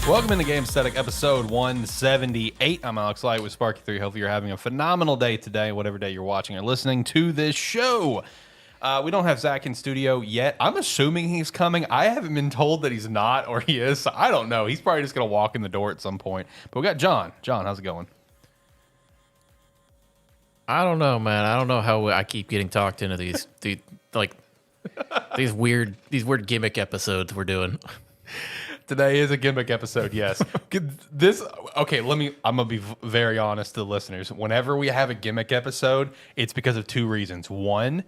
Welcome into Gamesthetic episode 178. I'm Alex Light with Sparky3. Hopefully you're having a phenomenal day today, whatever day you're watching or listening to this show. We don't have Zach in studio yet. I'm assuming he's coming. I haven't been told that he's not or he is, so I don't know. He's probably just going to walk in the door at some point. But we got John. John, how's it going? I don't know, man. I don't know how I keep getting talked into these weird gimmick episodes we're doing. Today is a gimmick episode, yes. I'm going to be very honest to the listeners. Whenever we have a gimmick episode, it's because of two reasons. One,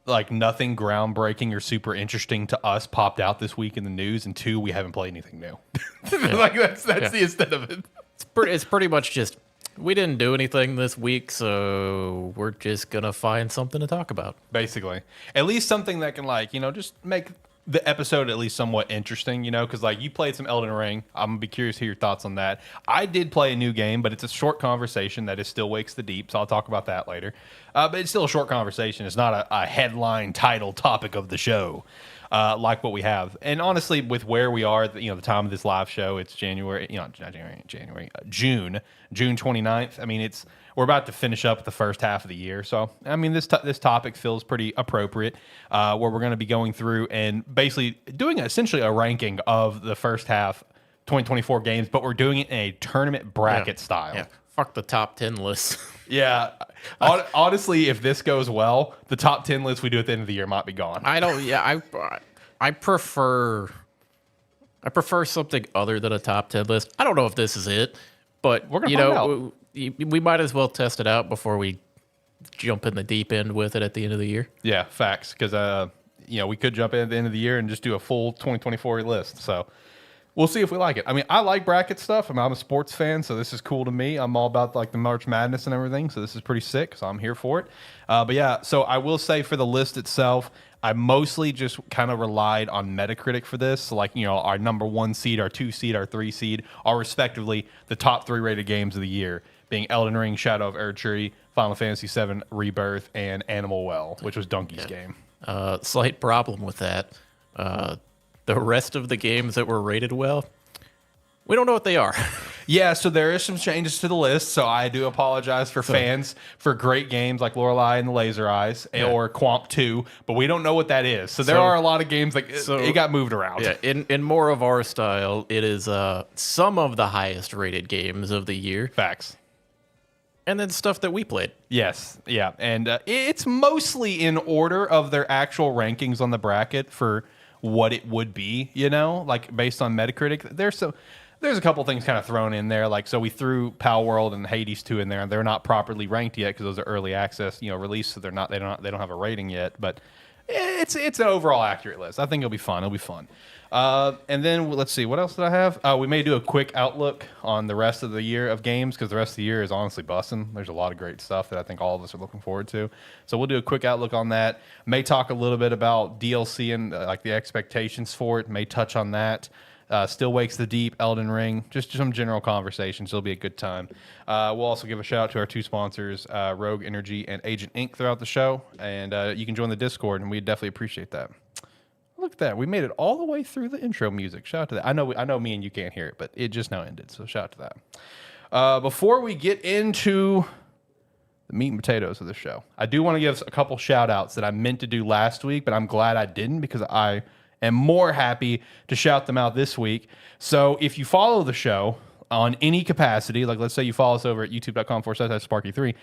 like nothing groundbreaking or super interesting to us popped out this week in the news. And two, we haven't played anything new. Like that's the extent of it. It's pretty much just, we didn't do anything this week, so we're just going to find something to talk about. Basically. At least something that can just make the episode at least somewhat interesting, because you played some Elden Ring. I'm gonna be curious to hear your thoughts on that. I did play a new game, but it's a short conversation that is still wakes the deep, so I'll talk about that later. But it's still a short conversation. It's not a headline title topic of the show like what we have. And honestly, with where we are, the time of this live show, it's June 29th. I mean, we're about to finish up the first half of the year. So, I mean, this topic feels pretty appropriate, where we're going to be going through and basically doing essentially a ranking of the first half 2024 games, but we're doing it in a tournament bracket style. Yeah. Fuck the top 10 list. Yeah. Honestly, if this goes well, the top 10 list we do at the end of the year might be gone. I prefer something other than a top 10 list. I don't know if this is it, but we're going to find out. We might as well test it out before we jump in the deep end with it at the end of the year. Yeah, facts. Because, we could jump in at the end of the year and just do a full 2024 list. So we'll see if we like it. I mean, I like bracket stuff. I'm a sports fan, so this is cool to me. I'm all about the March Madness and everything, so this is pretty sick, so I'm here for it. But yeah, so I will say for the list itself, I mostly just kind of relied on Metacritic for this. So our number 1 seed, our 2 seed, our 3 seed are respectively the top 3 rated games of the year, being Elden Ring, Shadow of Erdtree, Final Fantasy VII Rebirth, and Animal Well, which was Donkey's game. Slight problem with that. The rest of the games that were rated well, we don't know what they are. Yeah, so there is some changes to the list, so I do apologize for fans for great games like Lorelei and the Laser Eyes or Quamp 2, but we don't know what that is. So there are a lot of games it got moved around. Yeah, in more of our style, it is some of the highest rated games of the year. Facts. And then stuff that we played. Yes, yeah, and it's mostly in order of their actual rankings on the bracket for what it would be, based on Metacritic. There's a couple things kind of thrown in there, so we threw Pal World and Hades 2 in there, and they're not properly ranked yet because those are early access, release, so they don't have a rating yet. But it's an overall accurate list. I think it'll be fun. It'll be fun. And then let's see, what else did I have? We may do a quick outlook on the rest of the year of games because the rest of the year is honestly busting. There's a lot of great stuff that I think all of us are looking forward to. So we'll do a quick outlook on that. May talk a little bit about DLC and the expectations for it. May touch on that. Still Wakes the Deep, Elden Ring, just some general conversations. It'll be a good time. We'll also give a shout out to our 2 sponsors, Rogue Energy and Agent Inc. throughout the show. And you can join the Discord, and we'd definitely appreciate that. Look at that. We made it all the way through the intro music. Shout out to that. I know me and you can't hear it, but it just now ended, so shout out to that. Before we get into the meat and potatoes of the show, I do want to give a couple shout outs that I meant to do last week, but I'm glad I didn't because I am more happy to shout them out this week. So if you follow the show on any capacity, let's say you follow us over at youtube.com/Sparky3,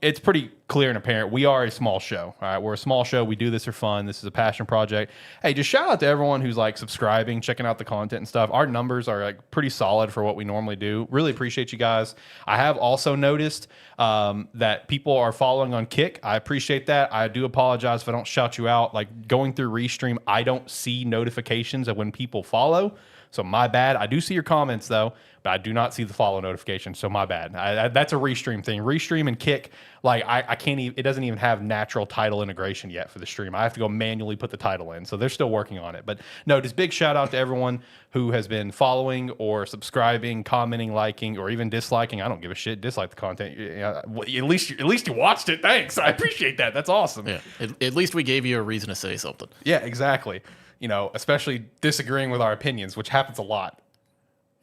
it's pretty clear and apparent we are a small show. All right, we're a small show. We do this for fun. This is a passion project. Hey, just shout out to everyone who's subscribing, checking out the content and stuff. Our numbers are pretty solid for what we normally do. Really appreciate you guys. I have also noticed that people are following on Kick. I appreciate that. I do apologize if I don't shout you out. Going through Restream, I don't see notifications of when people follow. So my bad. I do see your comments though, but I do not see the follow notification. So my bad. That's a Restream thing. Restream and Kick, I can't even. It doesn't even have natural title integration yet for the stream. I have to go manually put the title in. So they're still working on it. But no, just big shout out to everyone who has been following or subscribing, commenting, liking, or even disliking. I don't give a shit. Dislike the content. At least you watched it. Thanks. I appreciate that. That's awesome. Yeah. At least we gave you a reason to say something. Yeah. Exactly. Especially disagreeing with our opinions, which happens a lot.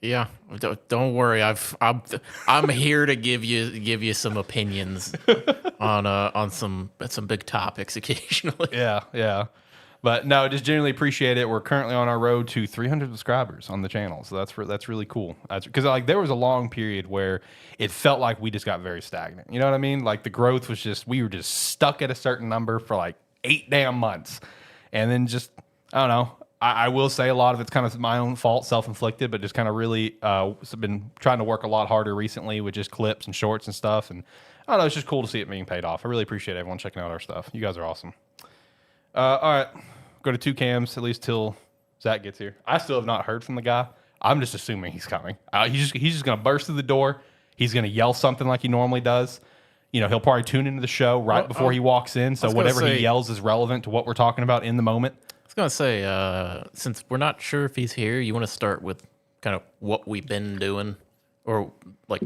Yeah, don't worry. I'm here to give you some opinions on some big topics occasionally. Yeah, yeah. But no, just genuinely appreciate it. We're currently on our road to 300 subscribers on the channel, so that's really cool. Because like there was a long period where it felt like we just got very stagnant. You know what I mean? Like the growth was just we were just stuck at a certain number for like 8 damn months, and then just I don't know. I will say a lot of it's kind of my own fault, self-inflicted, but just kind of really been trying to work a lot harder recently with just clips and shorts and stuff. And I don't know, it's just cool to see it being paid off. I really appreciate everyone checking out our stuff. You guys are awesome. All right, go to 2 cams at least till Zach gets here. I still have not heard from the guy. I'm just assuming he's coming. He's just gonna burst through the door. He's gonna yell something like he normally does. You know, he'll probably tune into the show right before he walks in. So whatever he yells is relevant to what we're talking about in the moment. I was gonna say, since we're not sure if he's here, you want to start with kind of what we've been doing, or like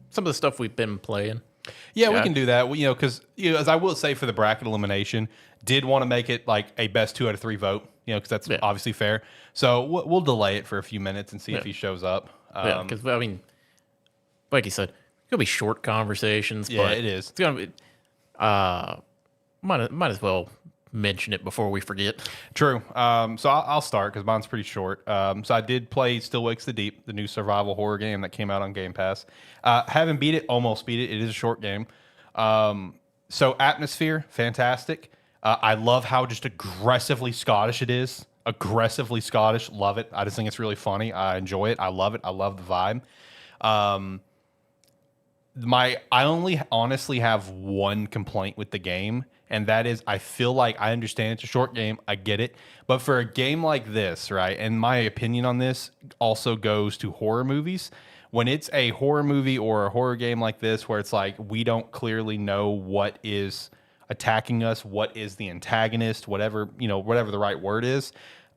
some of the stuff we've been playing. Yeah, we can do that. You know, because as I will say for the bracket elimination, did want to make it like a best 2 out of 3 vote. You know, because that's obviously fair. So we'll delay it for a few minutes and see if he shows up. Yeah, because I mean, like you said, it's gonna be short conversations. Yeah, but it is. It's gonna be. Might as well mention it before we forget. True. So I'll start because mine's pretty short. So I did play Still Wakes the Deep, the new survival horror game that came out on Game Pass. Haven't beat it, almost beat it. It is a short game. So atmosphere, fantastic. I love how just aggressively Scottish it is. Aggressively Scottish, love it. I just think it's really funny. I enjoy it. I love it. I love the vibe. I only honestly have one complaint with the game, and that is I feel like I understand it's a short game. I get it. But for a game like this, right, and my opinion on this also goes to horror movies. When it's a horror movie or a horror game like this where it's like we don't clearly know what is attacking us, what is the antagonist, whatever the right word is,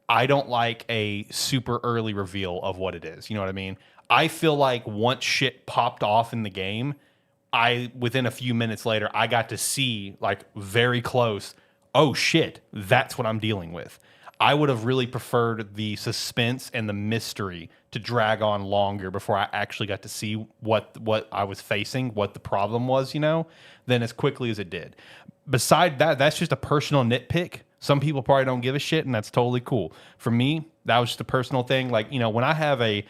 I don't like a super early reveal of what it is. You know what I mean? I feel like once shit popped off in the game, within a few minutes later, I got to see like very close, oh shit, that's what I'm dealing with. I would have really preferred the suspense and the mystery to drag on longer before I actually got to see what I was facing, what the problem was, than as quickly as it did. Beside that, that's just a personal nitpick. Some people probably don't give a shit, and that's totally cool. For me, that was just a personal thing. Like, when I have a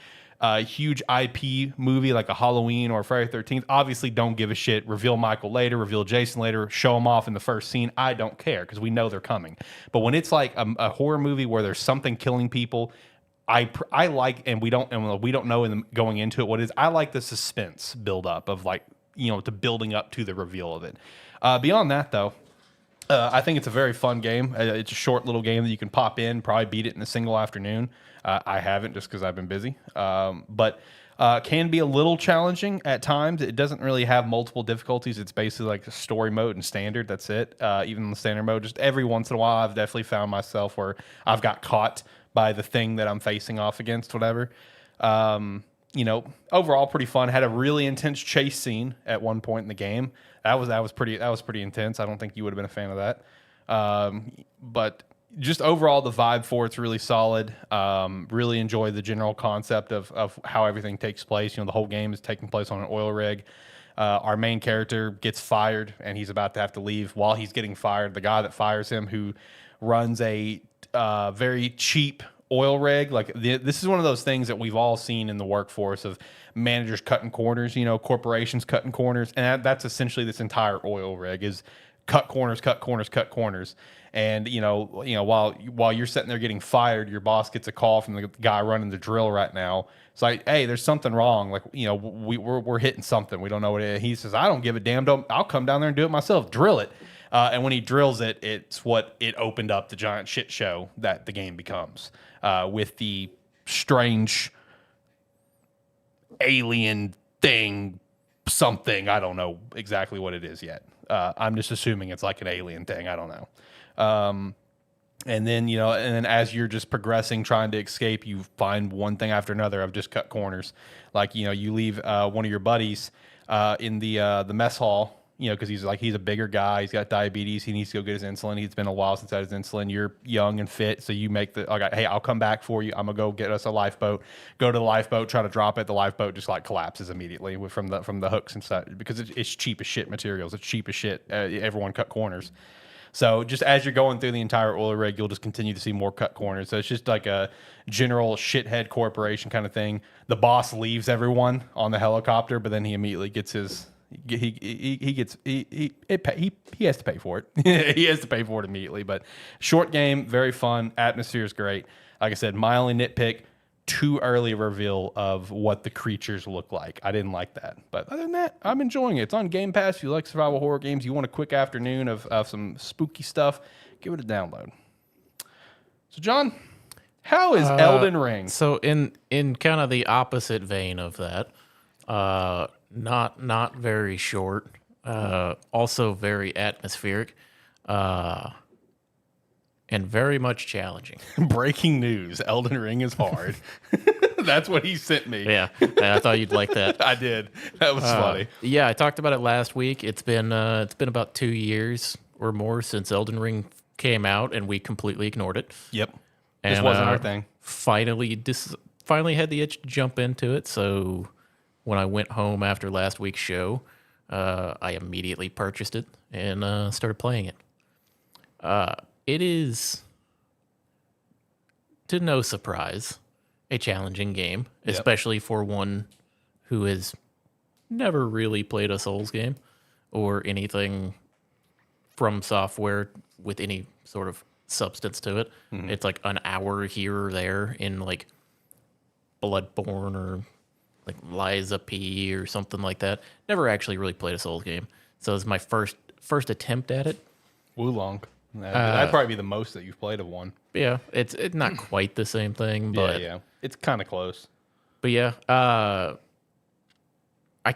huge IP movie like a Halloween or Friday the 13th, obviously don't give a shit. Reveal Michael later, reveal Jason later, show them off in the first scene. I don't care because we know they're coming. But when it's like a horror movie where there's something killing people, I like, and we don't know going into it what it is. I like the suspense build up of like, to building up to the reveal of it. Beyond that though, I think it's a very fun game. It's a short little game that you can pop in, probably beat it in a single afternoon. I haven't just because I've been busy, but can be a little challenging at times. It doesn't really have multiple difficulties. It's basically like a story mode and standard. That's it. Even in the standard mode, just every once in a while, I've definitely found myself where I've got caught by the thing that I'm facing off against, whatever. Overall pretty fun. Had a really intense chase scene at one point in the game. That was pretty intense. I don't think you would have been a fan of that. But just overall, the vibe for it's really solid. Really enjoy the general concept of how everything takes place. The whole game is taking place on an oil rig. Our main character gets fired, and he's about to have to leave. While he's getting fired, the guy that fires him, who runs a very cheap oil rig, this is one of those things that we've all seen in the workforce of managers cutting corners, corporations cutting corners, and that's essentially this entire oil rig is cut corners, cut corners, cut corners. And while you're sitting there getting fired, your boss gets a call from the guy running the drill right now. It's like, hey, there's something wrong. Like, we're hitting something. We don't know what it is. He says, I don't give a damn. I'll come down there and do it myself. Drill it. And when he drills it, it's what it opened up the giant shit show that the game becomes, with the strange alien thing, something. I don't know exactly what it is yet. I'm just assuming it's like an alien thing. I don't know. And then as you're just progressing, trying to escape, you find one thing after another of just cut corners. Like, you leave one of your buddies in the mess hall, because he's a bigger guy. He's got diabetes. He needs to go get his insulin. It's been a while since I had his insulin. You're young and fit, so you make hey, I'll come back for you. I'm gonna go get us a lifeboat. Go to the lifeboat, try to drop it. The lifeboat just like collapses immediately from the hooks and stuff because it's cheap as shit materials. It's cheap as shit. Everyone cut corners. So just as you're going through the entire oil rig, you'll just continue to see more cut corners. So it's just like a general shithead corporation kind of thing. The boss leaves everyone on the helicopter, but then he immediately gets his he has to pay for it. He has to pay for it immediately. But short game, very fun. Atmosphere is great. Like I said, my only nitpick: too early reveal of what the creatures look like. I didn't like that. But other than that, I'm enjoying it. It's on Game Pass. If you like survival horror games, you want a quick afternoon of some spooky stuff, give it a download. So, John, how is Elden Ring? So in kind of the opposite vein of that, not very short, also very atmospheric, and very much challenging. Breaking news: Elden Ring is hard. That's what he sent me. Yeah, I thought you'd like that. I did. That was funny. Yeah, I talked about it last week. It's been about 2 years or more since Elden Ring came out, and we completely ignored it. Yep. And, This wasn't our thing. Finally had the itch to jump into it. So when I went home after last week's show, I immediately purchased it and started playing it. It is, to no surprise, a challenging game, especially for one who has never really played a Souls game or anything from software with any sort of substance to it. Mm-hmm. It's like an hour here or there in like Bloodborne or like Liza P or something like that. Never actually really played a Souls game. So it's my first attempt at it. Wulong. That'd probably be the most that you've played of one. Yeah, it's not quite the same thing, but yeah. It's kind of close. But yeah, I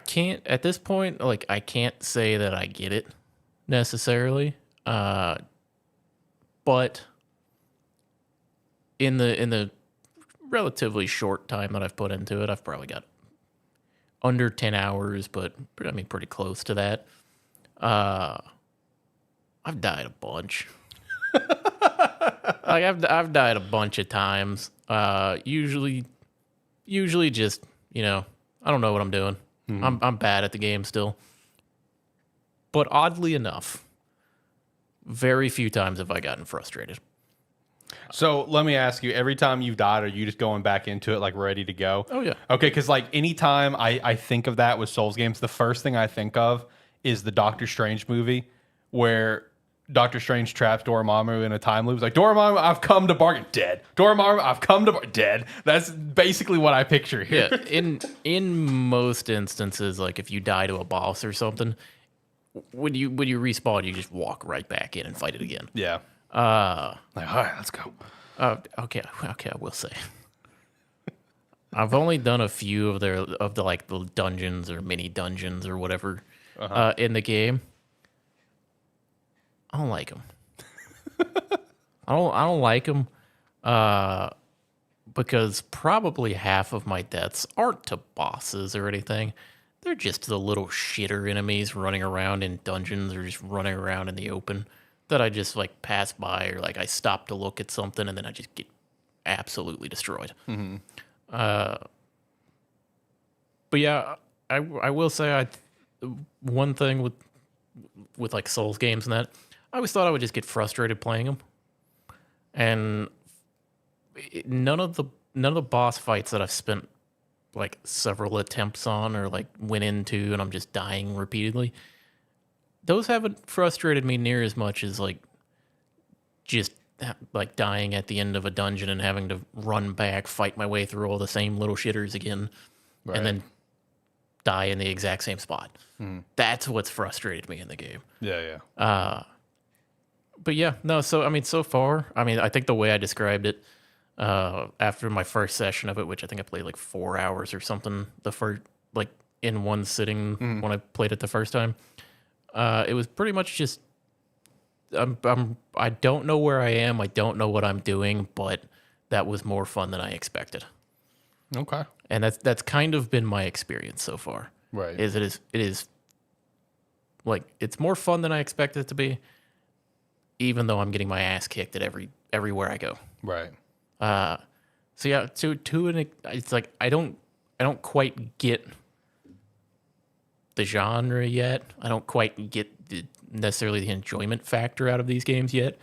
can't at this point. Like, I can't say that I get it necessarily. But in the relatively short time that I've put into it, I've probably got under 10 hours, but I mean pretty close to that. I've died a bunch. Like I've died a bunch of times. Usually just, I don't know what I'm doing. Mm-hmm. I'm bad at the game still. But oddly enough, very few times have I gotten frustrated. So let me ask you, every time you've died, are you just going back into it like ready to go? Oh, yeah. Okay, because like anytime I think of that with Souls games, the first thing I think of is the Doctor Strange movie where Doctor Strange traps Dormammu in a time loop. It's like, Dormammu, I've come to bargain. Dead. Dormammu, I've come to bargain. Dead. That's basically what I picture here. Yeah, in most instances, like if you die to a boss or something, when you respawn, you just walk right back in and fight it again. Yeah. Like, all right, let's go. Okay, I will say. I've only done a few of the like the dungeons or mini dungeons or whatever in the game. I don't like them. I don't like them because probably half of my deaths aren't to bosses or anything. They're just the little shitter enemies running around in dungeons or just running around in the open that I just like pass by or like I stop to look at something and then I just get absolutely destroyed. Mm-hmm. But yeah, I will say one thing with like Souls games and that, I always thought I would just get frustrated playing them, and none of the boss fights that I've spent like several attempts on or like went into and I'm just dying repeatedly, those haven't frustrated me near as much as like just like dying at the end of a dungeon and having to run back, fight my way through all the same little shitters again, right, and then die in the exact same spot. That's what's frustrated me in the game. Yeah. But yeah, no, so, I mean, so far, I think the way I described it after my first session of it, which I think I played like 4 hours or something, the first, like in one sitting when I played it the first time, it was pretty much just, I don't know where I am, I don't know what I'm doing, but that was more fun than I expected. Okay. And that's kind of been my experience so far. Right. It is like it's more fun than I expected it to be, even though I'm getting my ass kicked at everywhere I go. Right. So yeah, it's like I don't quite get the genre yet. I don't quite get necessarily the enjoyment factor out of these games yet.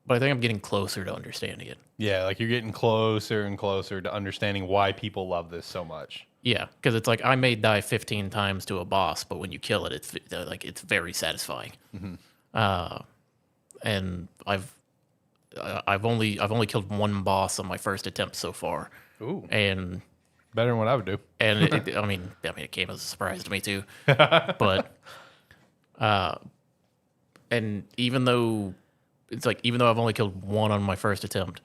But I think I'm getting closer to understanding it. Yeah, like you're getting closer and closer to understanding why people love this so much. Yeah, because it's like I may die 15 times to a boss, but when you kill it, it's very satisfying. And I've only killed one boss on my first attempt so far. Ooh, and better than what I would do. And I mean, it came as a surprise to me too. But and even though I've only killed one on my first attempt,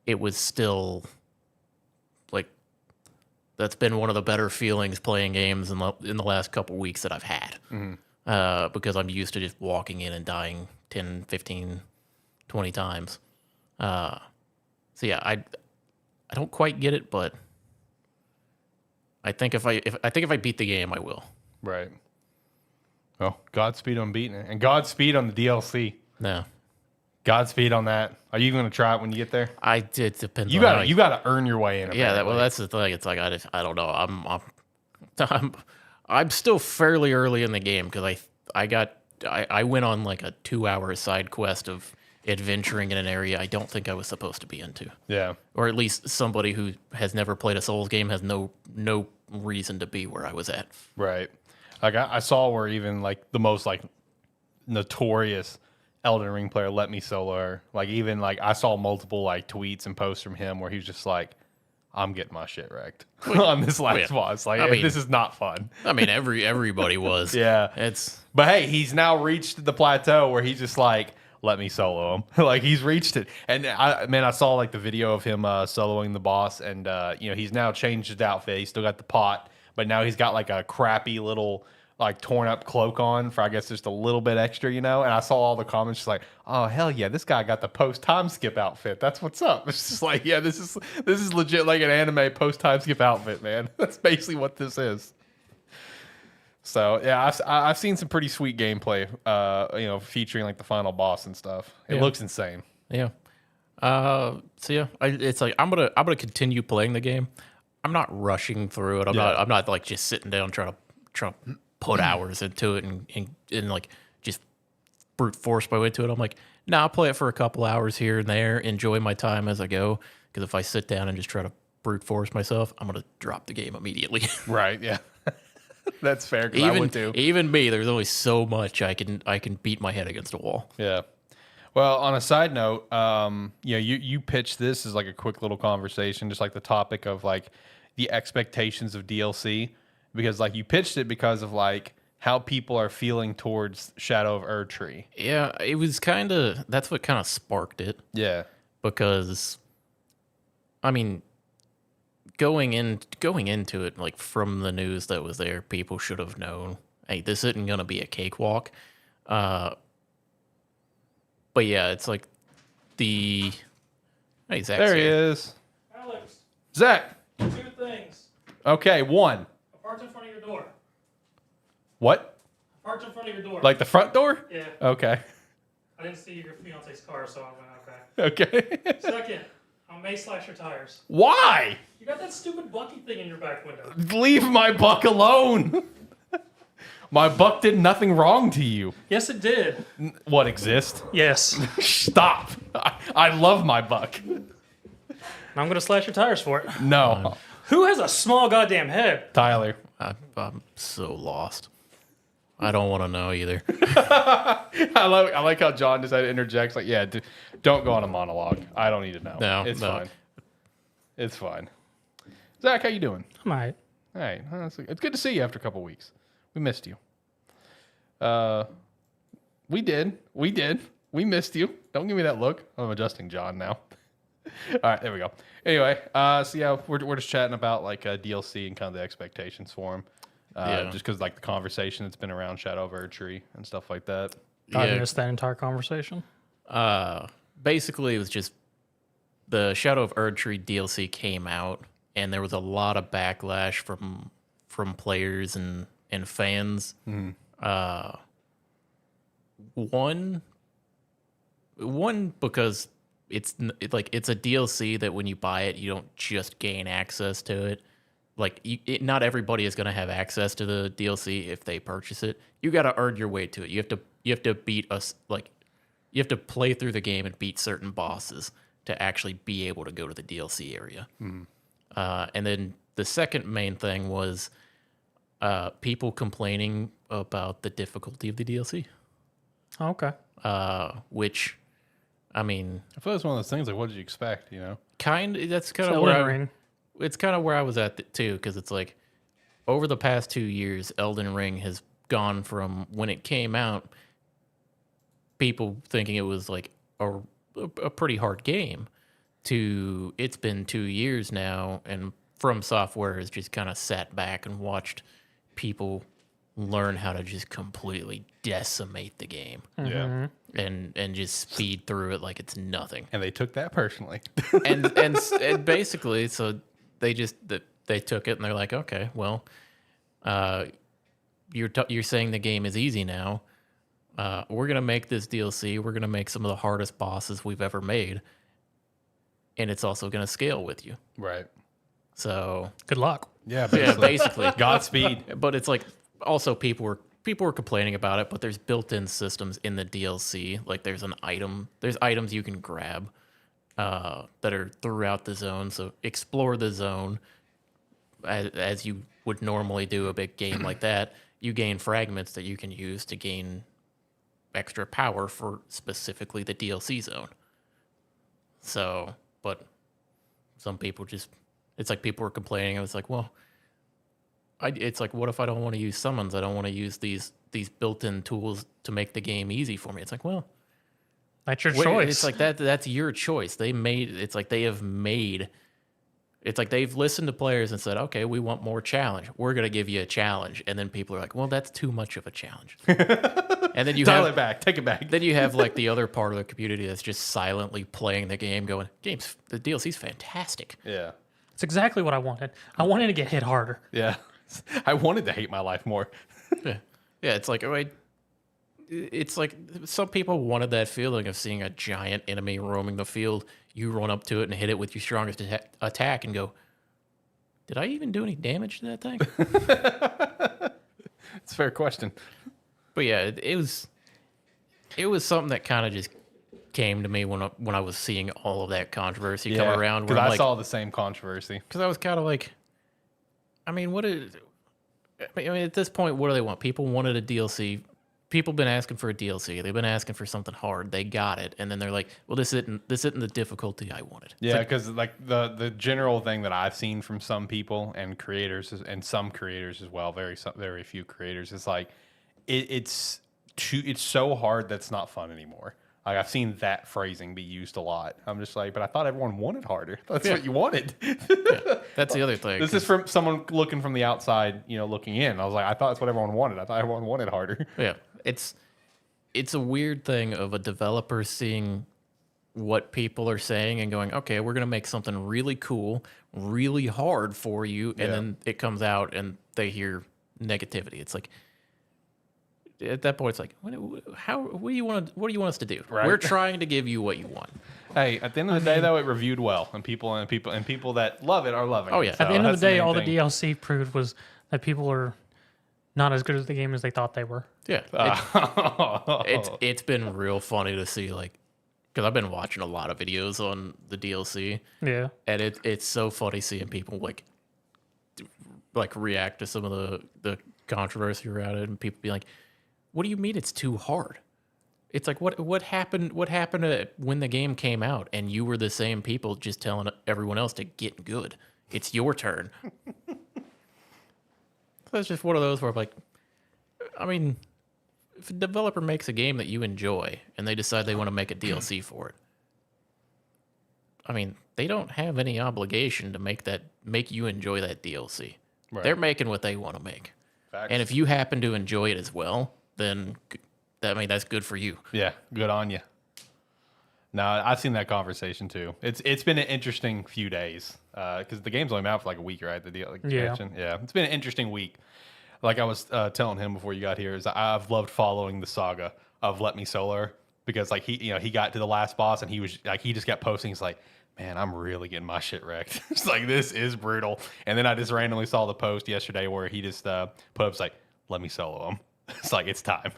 it was still like that's been one of the better feelings playing games in the last couple weeks that I've had. Because I'm used to just walking in and dying 10, 15, 20 times. So yeah, I don't quite get it, but I think if I beat the game, I will. Right. Well, Godspeed on beating it, and Godspeed on the DLC. No. Godspeed on that. Are you going to try it when you get there? It depends. You got to earn your way in. Yeah, that's the thing. It's like I don't know. I'm still fairly early in the game because I went on like a 2-hour side quest of adventuring in an area I don't think I was supposed to be into. Yeah. Or at least somebody who has never played a Souls game has no reason to be where I was at. Right. Like I saw where even like the most like notorious Elden Ring player let me solo her. Like even like I saw multiple like tweets and posts from him where he was just like, I'm getting my shit wrecked on this last boss. Like this is not fun. I mean everybody was. Yeah. But hey, he's now reached the plateau where he's just like, let me solo him. Like he's reached it. And I saw like the video of him soloing the boss, and he's now changed his outfit. He's still got the pot, but now he's got like a crappy little like torn up cloak on for I guess just a little bit extra, And I saw all the comments just like, oh hell yeah, this guy got the post time skip outfit. That's what's up. It's just like, yeah, this is legit like an anime post time skip outfit, man. That's basically what this is. So yeah, I've seen some pretty sweet gameplay, featuring like the final boss and stuff. It looks insane. Yeah. So yeah, it's like I'm gonna continue playing the game. I'm not rushing through it. I'm not like just sitting down trying to put hours into it and like just brute force my way to it. I'm like, I'll play it for a couple hours here and there, enjoy my time as I go. Because if I sit down and just try to brute force myself, I'm gonna drop the game immediately. Right. Yeah. That's fair. I would too. Even me, there's only so much I can beat my head against a wall. Yeah. Well, on a side note, you pitched this as like a quick little conversation, just like the topic of like the expectations of DLC, because like you pitched it because of like how people are feeling towards Shadow of Erdtree. Yeah, it was that's what kind of sparked it. Yeah. Because, I mean, going into it, like from the news that was there, people should have known, hey, this isn't gonna be a cakewalk. But yeah, it's like hey, Zach's there he here. is. Alex, Zach. 2 things. Okay, one. A parked in front of your door. What? Parked in front of your door. Like the front door? Yeah. Okay. I didn't see your fiance's car, so I went, okay. Okay. Second, I may slash your tires. Why? You got that stupid Bucky thing in your back window. Leave my buck alone. My buck did nothing wrong to you. Yes, it did. What exists? Yes. Stop. I love my buck. I'm going to slash your tires for it. No. Who has a small goddamn head? Tyler. I'm so lost. I don't want to know either. I like how John decided to interject. Like, yeah, don't go on a monologue. I don't need to know. No, it's fine. It's fine. Zach, how you doing? I'm all right. All right. It's good to see you after a couple weeks. We missed you. We did. We missed you. Don't give me that look. I'm adjusting John now. All right, there we go. Anyway, so yeah, we're just chatting about like DLC and kind of the expectations for him. Just because like the conversation that's been around Shadow of Erdtree and stuff like that. I missed that entire conversation. Basically, it was just the Shadow of Erdtree DLC came out, and there was a lot of backlash from players and fans One because it's a DLC that when you buy it, you don't just gain access to it. Like not everybody is going to have access to the DLC if they purchase it. You got to earn your way to it. You have to beat us, like you have to play through the game and beat certain bosses to actually be able to go to the DLC area. And then the second main thing was people complaining about the difficulty of the DLC. Okay. Which, I mean, I feel like it's one of those things like, what did you expect? You know, that's kind of where it's kind of where I was at too, because it's like over the past 2 years, Elden Ring has gone from when it came out, people thinking it was like a pretty hard game, to it's been 2 years now, and From Software has just kind of sat back and watched people learn how to just completely decimate the game. yeah, And just speed through it like it's nothing. and they took that personally. and basically, so they took it and they're like, okay, well, you're saying the game is easy now. We're gonna make this DLC. We're gonna make some of the hardest bosses we've ever made, and it's also gonna scale with you. Right. So Good luck. Yeah. basically, Godspeed. but it's like also people were complaining about it, but there's built-in systems in the DLC. Like there's items you can grab that are throughout the zone. So explore the zone as you would normally do a big game like that. You gain fragments that you can use to gain extra power for specifically the DLC zone. So, but some people it's like people were complaining. I was like, well, it's like, what if I don't want to use summons? I don't want to use these built-in tools to make the game easy for me. It's like, well, That's your choice. it's like that's your choice. It's like they've listened to players and said, okay, we want more challenge. We're going to give you a challenge. And then people are like, well, that's too much of a challenge. And then you Dial it back. Take it back. then you have like the other part of the community that's just silently playing the game going, the DLC's fantastic. Yeah. It's exactly what I wanted. I wanted to get hit harder. Yeah. I wanted to hate my life more. Yeah. Yeah, it's like, it's like some people wanted that feeling of seeing a giant enemy roaming the field. You run up to it and hit it with your strongest attack and go, did I even do any damage to that thing? It's a fair question. But yeah, it was something that kind of just came to me when I was seeing all of that controversy come around. Because I saw the same controversy. Because I was kind of like, I mean, at this point, what do they want? People wanted a DLC. People been asking for a DLC. They've been asking for something hard. They got it, and then they're like, "Well, this isn't the difficulty I wanted." Yeah, because like the general thing that I've seen from some people and creators and some creators as well, very few creators, is like it's so hard that's not fun anymore. Like I've seen that phrasing be used a lot. I'm just like, but I thought everyone wanted harder. That's what you wanted. That's the other thing. This is from someone looking from the outside, looking in. I was like, I thought that's what everyone wanted. I thought everyone wanted harder. Yeah, it's a weird thing of a developer seeing what people are saying and going, okay, we're gonna make something really cool, really hard for you, and then it comes out and they hear negativity. It's like, at that point, it's like, what do you want us to do? Right. We're trying to give you what you want. Hey, at the end of the day, though, it reviewed well, and people that love it are loving. Oh it. yeah. So At the end of that's the day, main all the thing. DLC proved was that people are not as good at the game as they thought they were. Yeah, it's been real funny to see, like, because I've been watching a lot of videos on the DLC, Yeah. and it's so funny seeing people like react to some of the controversy around it, and people be like, "What do you mean it's too hard?" It's like, what happened? What happened when the game came out, and you were the same people just telling everyone else to get good? It's your turn. That's just one of those where I'm like, I mean, if a developer makes a game that you enjoy and they decide they want to make a DLC for it, I mean, they don't have any obligation to make you enjoy that DLC. Right. They're making what they want to make. Facts. And if you happen to enjoy it as well, then that's good for you. Yeah, good on you. No, I've seen that conversation too. It's been an interesting few days because the game's only been out for like a week, right? The deal, Yeah. expansion. Yeah, it's been an interesting week. like I was telling him before you got here, is I've loved following the saga of Let Me Solar because like he got to the last boss and he was like he just kept posting. He's like, man, I'm really getting my shit wrecked. It's like this is brutal. And then I just randomly saw the post yesterday where he just put up it's like, let me solo him. It's like it's time.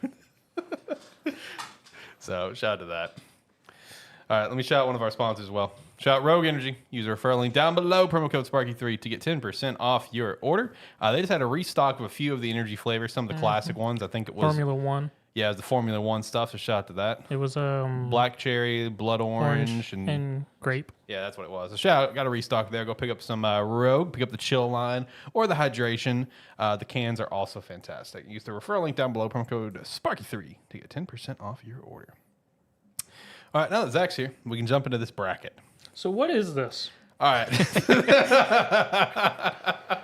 So shout out to that. All right, let me shout out one of our sponsors as well. Shout out Rogue Energy. Use the referral link down below, promo code Sparky3 to get 10% off your order. They just had a restock of a few of the energy flavors, some of the classic ones. I think it was Formula One. Yeah, it was the Formula One stuff. So shout out to that. It was Black cherry, blood orange, and grape. yeah, that's what it was. So shout out, got a restock there. Go pick up some Rogue, pick up the chill line or the hydration. The cans are also fantastic. Use the referral link down below, promo code Sparky3 to get 10% off your order. All right, now that Zach's here, we can jump into this bracket. So what is this? All right.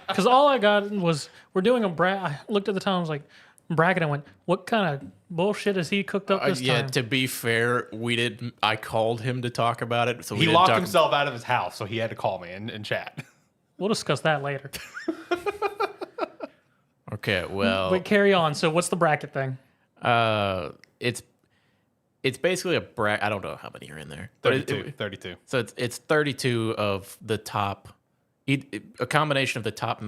Because all I got was we're doing a I looked at the time. I was like bracket. I went, what kind of bullshit has he cooked up this Yeah, time? to be fair, we didn't. I called him to talk about it, so we He didn't locked talk. himself out of his house, so he had to call me and chat. We'll discuss that later. Okay, well, But carry on. So what's the bracket thing? it's basically a bracket. I don't know how many are in there, but 32. So it's 32 of the top, a combination of the top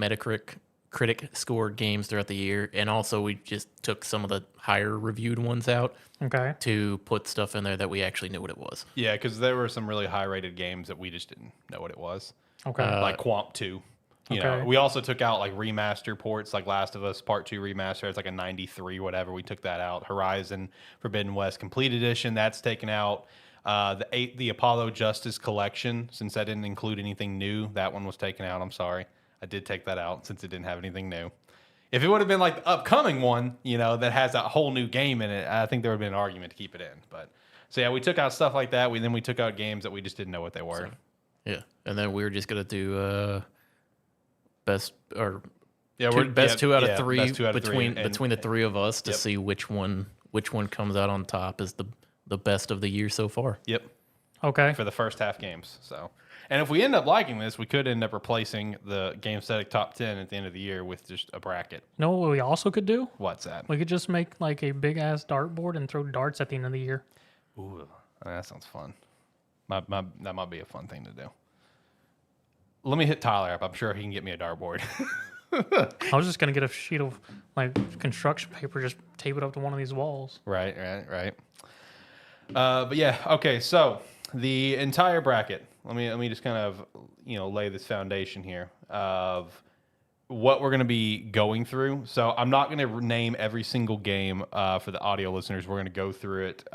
critic scored games throughout the year, and also we just took some of the higher reviewed ones out Okay. to put stuff in there that we actually knew what it was. Yeah, because there were some really high rated games that we just didn't know what it was. Okay. Like Quamp 2. You know, Okay. we also took out like remaster ports, like Last of Us Part 2 remaster. It's like a 93, whatever. We took that out. Horizon Forbidden West Complete Edition, that's taken out. The Apollo Justice Collection, since I didn't include anything new, that one was taken out. I'm sorry. I did take that out since it didn't have anything new. If it would have been like the upcoming one, you know, that has a whole new game in it, I think there would have been an argument to keep it in. But so yeah, we took out stuff like that. Then we took out games that we just didn't know what they were. Yeah, and then we were just gonna do best or Yeah, best two out of three best two out of between three, and- between the three of us to Yep. see which one comes out on top as the best of the year so far. Yep. Okay. For the first half games. So, and if we end up liking this, we could end up replacing the Gamestetic top 10 at the end of the year with just a bracket. You know what we also could do? What's that? We could just make like a big ass dartboard and throw darts at the end of the year. Ooh, that sounds fun. That might be a fun thing to do. Let me hit Tyler up. I'm sure he can get me a dartboard. I was just gonna get a sheet of like construction paper, just tape it up to one of these walls. Right. But yeah, okay. So the entire bracket. Let me just kind of lay this foundation here of what we're going to be going through. So I'm not going to name every single game for the audio listeners. We're going to go through it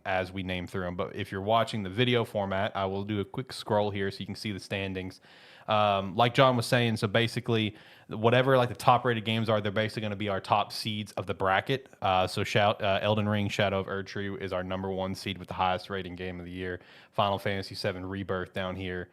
as we name through them. But if you're watching the video format, I will do a quick scroll here so you can see the standings. Like John was saying, so basically whatever like the top rated games are, they're basically going to be our top seeds of the bracket. So Elden Ring Shadow of Erdtree is our number 1 seed with the highest rating game of the year. Final Fantasy VII Rebirth down here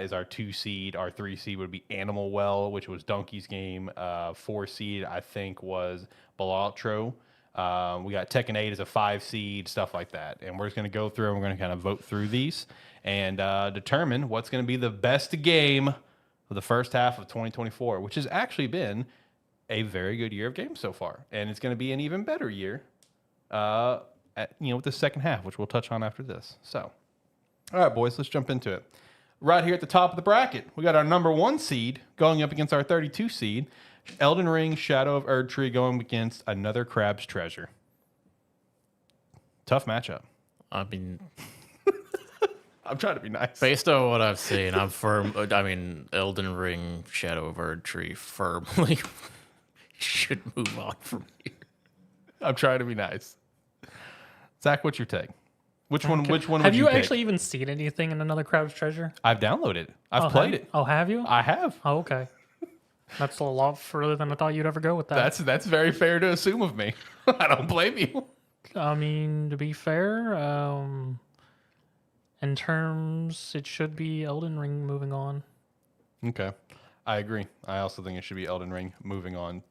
is our 2 seed. Our 3 seed would be Animal Well, which was Donkey's Game. 4 seed I think was Balatro. We got Tekken 8 as a 5 seed, stuff like that. And we're just going to go through and we're going to kind of vote through these and determine what's going to be the best game of the first half of 2024, which has actually been a very good year of games so far. And it's going to be an even better year with the second half, which we'll touch on after this. So, all right, boys, let's jump into it. Right here at the top of the bracket, we got our number 1 seed going up against our 32 seed. Elden Ring Shadow of Erdtree going against another Crab's Treasure. Tough matchup. I mean, I'm trying to be nice. based on what I've seen, I'm firm. I mean, Elden Ring Shadow of Erdtree firmly should move on from here. I'm trying to be nice. Zach, what's your take? Which one? Which one? Have would you pick? actually even seen anything in Another Crab's Treasure? I've downloaded it. I've Oh, played it. Oh, have you? I have. Oh, okay. That's a lot further than I thought you'd ever go with that. That's very fair to assume of me. I don't blame you. I mean, to be fair, in terms, it should be Elden Ring moving on. Okay, I agree. I also think it should be Elden Ring moving on.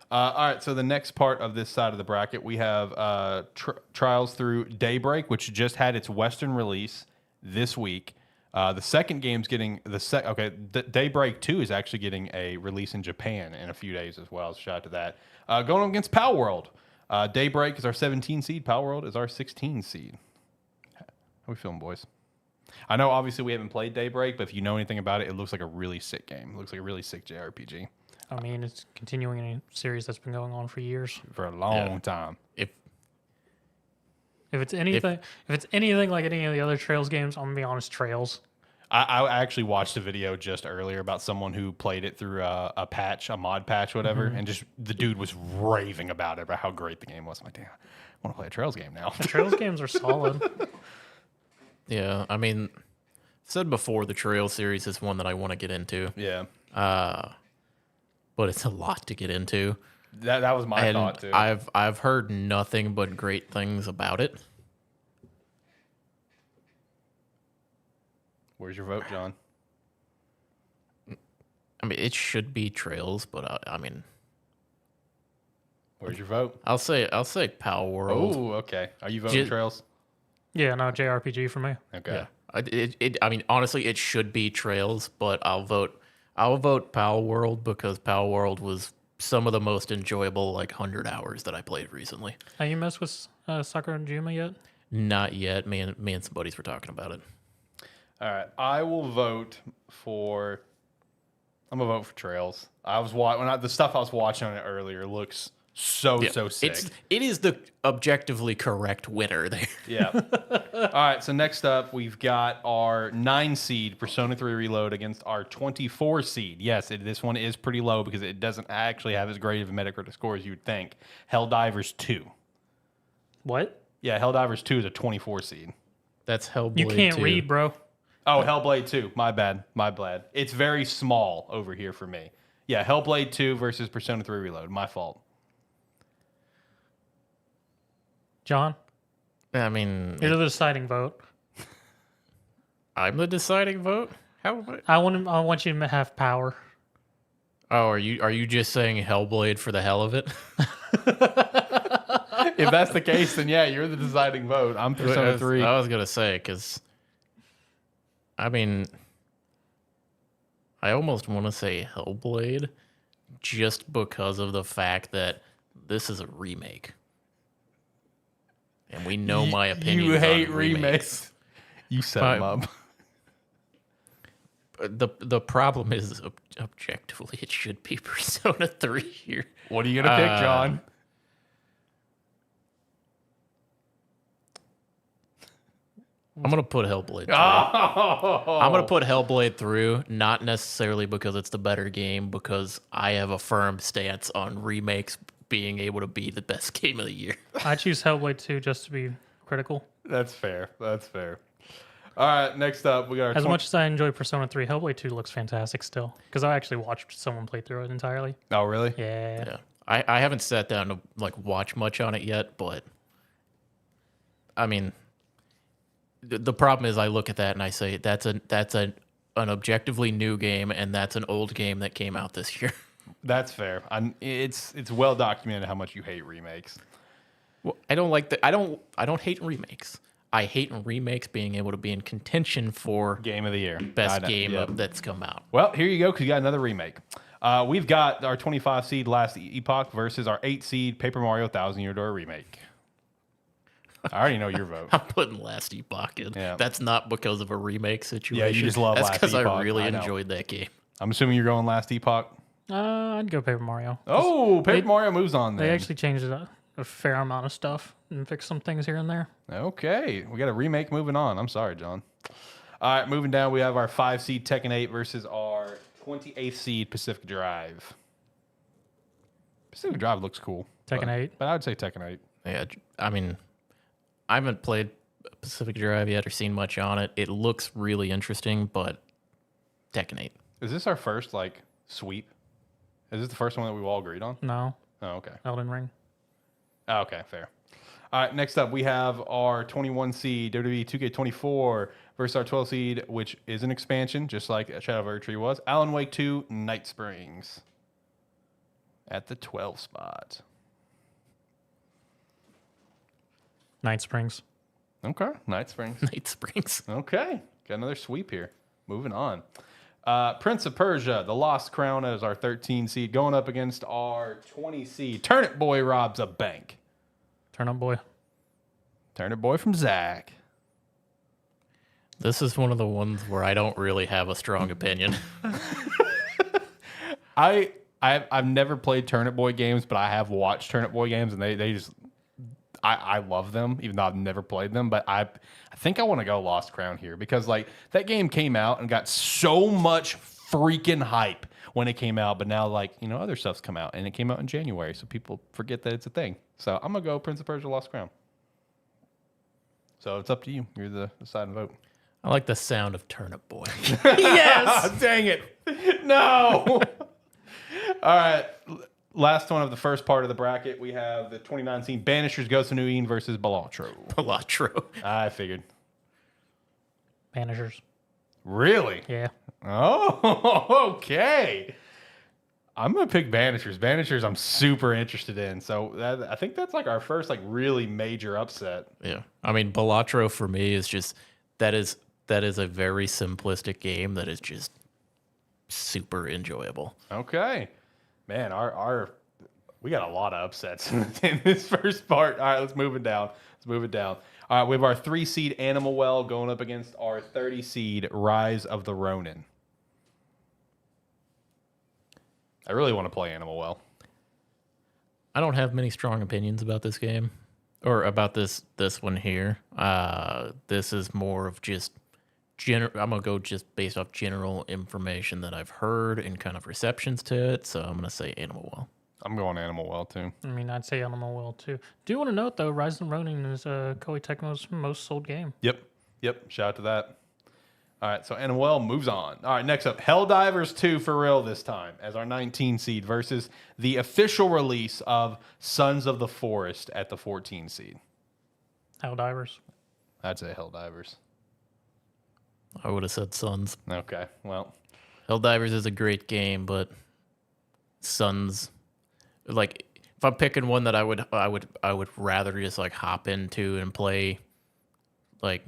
All right, so the next part of this side of the bracket, we have Trials Through Daybreak, which just had its Western release this week. The second game's getting Daybreak 2 is actually getting a release in Japan in a few days as well. So shout out to that. Going against Pal World. Daybreak is our 17 seed. Pal World is our 16 seed. How we feeling, boys? I know obviously we haven't played Daybreak, but if you know anything about it, it looks like a really sick game. It looks like a really sick JRPG. I mean, it's continuing a series that's been going on for years. For a long time. If If it's anything, if it's anything like any of the other Trails games, I'm gonna be honest, Trails. I actually watched a video just earlier about someone who played it through a mod patch, whatever, and just the dude was raving about it, about how great the game was. I'm like, damn, I want to play a Trails game now. The Trails games are solid. Yeah, I mean, said before, the Trail series is one that I want to get into. Yeah, But it's a lot to get into. that was my And thought too. I've heard nothing but great things about it. Where's your vote, John? I mean, it should be Trails, but I mean, Where's your vote? I'll say Pal World. Oh, okay. Are you voting Ju- Trails? Yeah, no JRPG for me. Okay. Yeah, I mean, honestly, it should be Trails, but I'll vote Pal World because Pal World was some of the most enjoyable 100 hours that I played recently. Have you messed with Sakura and Juma yet? Not yet. Me and some buddies were talking about it. All right. I will vote for. I'm gonna vote for Trails. I was the stuff I was watching on it earlier looks so sick. It is the objectively correct winner there. Yeah. All right. So next up, we've got our 9 seed Persona 3 Reload against our 24 seed. Yes, this one is pretty low because it doesn't actually have as great of a Metacritic score as you would think. Helldivers 2. What? Yeah, Helldivers 2 is a 24 seed. That's Hellblade. You can't 2. read, bro. Oh, Hellblade 2. My bad. It's very small over here for me. Yeah, Hellblade 2 versus Persona 3 Reload. My fault. John, I mean, you're the deciding vote. I'm the deciding vote. How am I want you to have power. Oh, are you just saying Hellblade for the hell of it? If that's the case, then yeah, you're the deciding vote. I'm Persona 3. I was gonna say because, I mean, I almost want to say Hellblade, just because of the fact that this is a remake, and we know my opinion. You hate remakes. You set them up. The problem is objectively it should be Persona 3 here. What are you gonna pick, John? I'm gonna put Hellblade through. Oh. I'm gonna put Hellblade through, not necessarily because it's the better game, because I have a firm stance on remakes being able to be the best game of the year. I choose Hellblade 2 just to be critical. That's fair. All right, next up we got our As much as I enjoy Persona 3, Hellblade 2 looks fantastic still. Because I actually watched someone play through it entirely. Oh, really? Yeah. Yeah, I haven't sat down to watch much on it yet, but I mean, the problem is I look at that and I say that's an objectively new game, and that's an old game that came out this year. That's fair. It's well documented how much you hate remakes. Well, I don't like that. I don't hate remakes. I hate remakes being able to be in contention for Game of the year. best game that's come out. Well, here you go, because you got another remake. We've got our 25 seed Last Epoch versus our 8 seed Paper Mario 1,000 Year Door remake. I already know your vote. I'm putting Last Epoch in. Yeah. That's not because of a remake situation. Yeah, you just love That's Last because I Epoch. really I know. enjoyed that game. I'm assuming you're going Last Epoch. I'd go Paper Mario. Oh, Paper Mario moves on then. They actually changed a fair amount of stuff and fixed some things here and there. Okay, we got a remake moving on. I'm sorry, John. All right, moving down, we have our 5 seed Tekken 8 versus our 28th seed Pacific Drive. Pacific Drive looks cool. Tekken 8. But I would say Tekken 8. Yeah, I mean, I haven't played Pacific Drive yet or seen much on it. It looks really interesting, but Tekken 8. Is this our first, sweep? Is this the first one that we've all agreed on? No, Oh, okay. Elden Ring. Oh, okay, fair. All right, next up, we have our 21 seed WWE 2K24 versus our 12 seed, which is an expansion, just like Shadow of Erdtree was. Alan Wake 2 Night Springs at the 12 spot. Night Springs. Okay, Night Springs. Night Springs. Okay. Got another sweep here. Moving on. Prince of Persia, The Lost Crown as our 13 seed, going up against our 20 seed. Turnip Boy robs a bank. Turnip Boy. Turnip Boy from Zach. This is one of the ones where I don't really have a strong opinion. I've never played Turnip Boy games, but I have watched Turnip Boy games, and they just I love them, even though I've never played them. But I think I want to go Lost Crown here because like that game came out and got so much freaking hype when it came out, but now like other stuff's come out and it came out in January, so people forget that it's a thing. So I'm gonna go Prince of Persia: Lost Crown. So it's up to you. You're the deciding vote. I like the sound of Turnip Boy. Yes! Dang it! No. All right. Last one of the first part of the bracket, we have the 29 seed Banishers Ghost of New Eden versus Balatro. Balatro. I figured. Banishers. Really? Yeah. Oh, okay. I'm gonna pick Banishers. Banishers, I'm super interested in. So I think that's like our first like really major upset. Yeah. I mean, Balatro for me is just that is a very simplistic game that is just super enjoyable. Okay. Man, we got a lot of upsets in this first part. All right, let's move it down. All right, we have our 3 seed Animal Well going up against our 30 seed Rise of the Ronin. I really want to play Animal Well. I don't have many strong opinions about this game or about this one here. This is more of just I'm gonna go just based off general information that I've heard and kind of receptions to it. So I'm gonna say Animal Well. I'm going Animal Well too. I mean, I'd say Animal Well too. Do you want to note though, Rise of the Ronin is Koei Tecmo's most sold game. Yep. Shout out to that. All right, so Animal Well moves on. All right, next up, Helldivers 2 for real this time as our 19 seed versus the official release of Sons of the Forest at the 14 seed. Helldivers. I'd say Helldivers. I would have said Sons. Okay, well, Helldivers is a great game, but Sons, like if I'm picking one that I would rather just like hop into and play like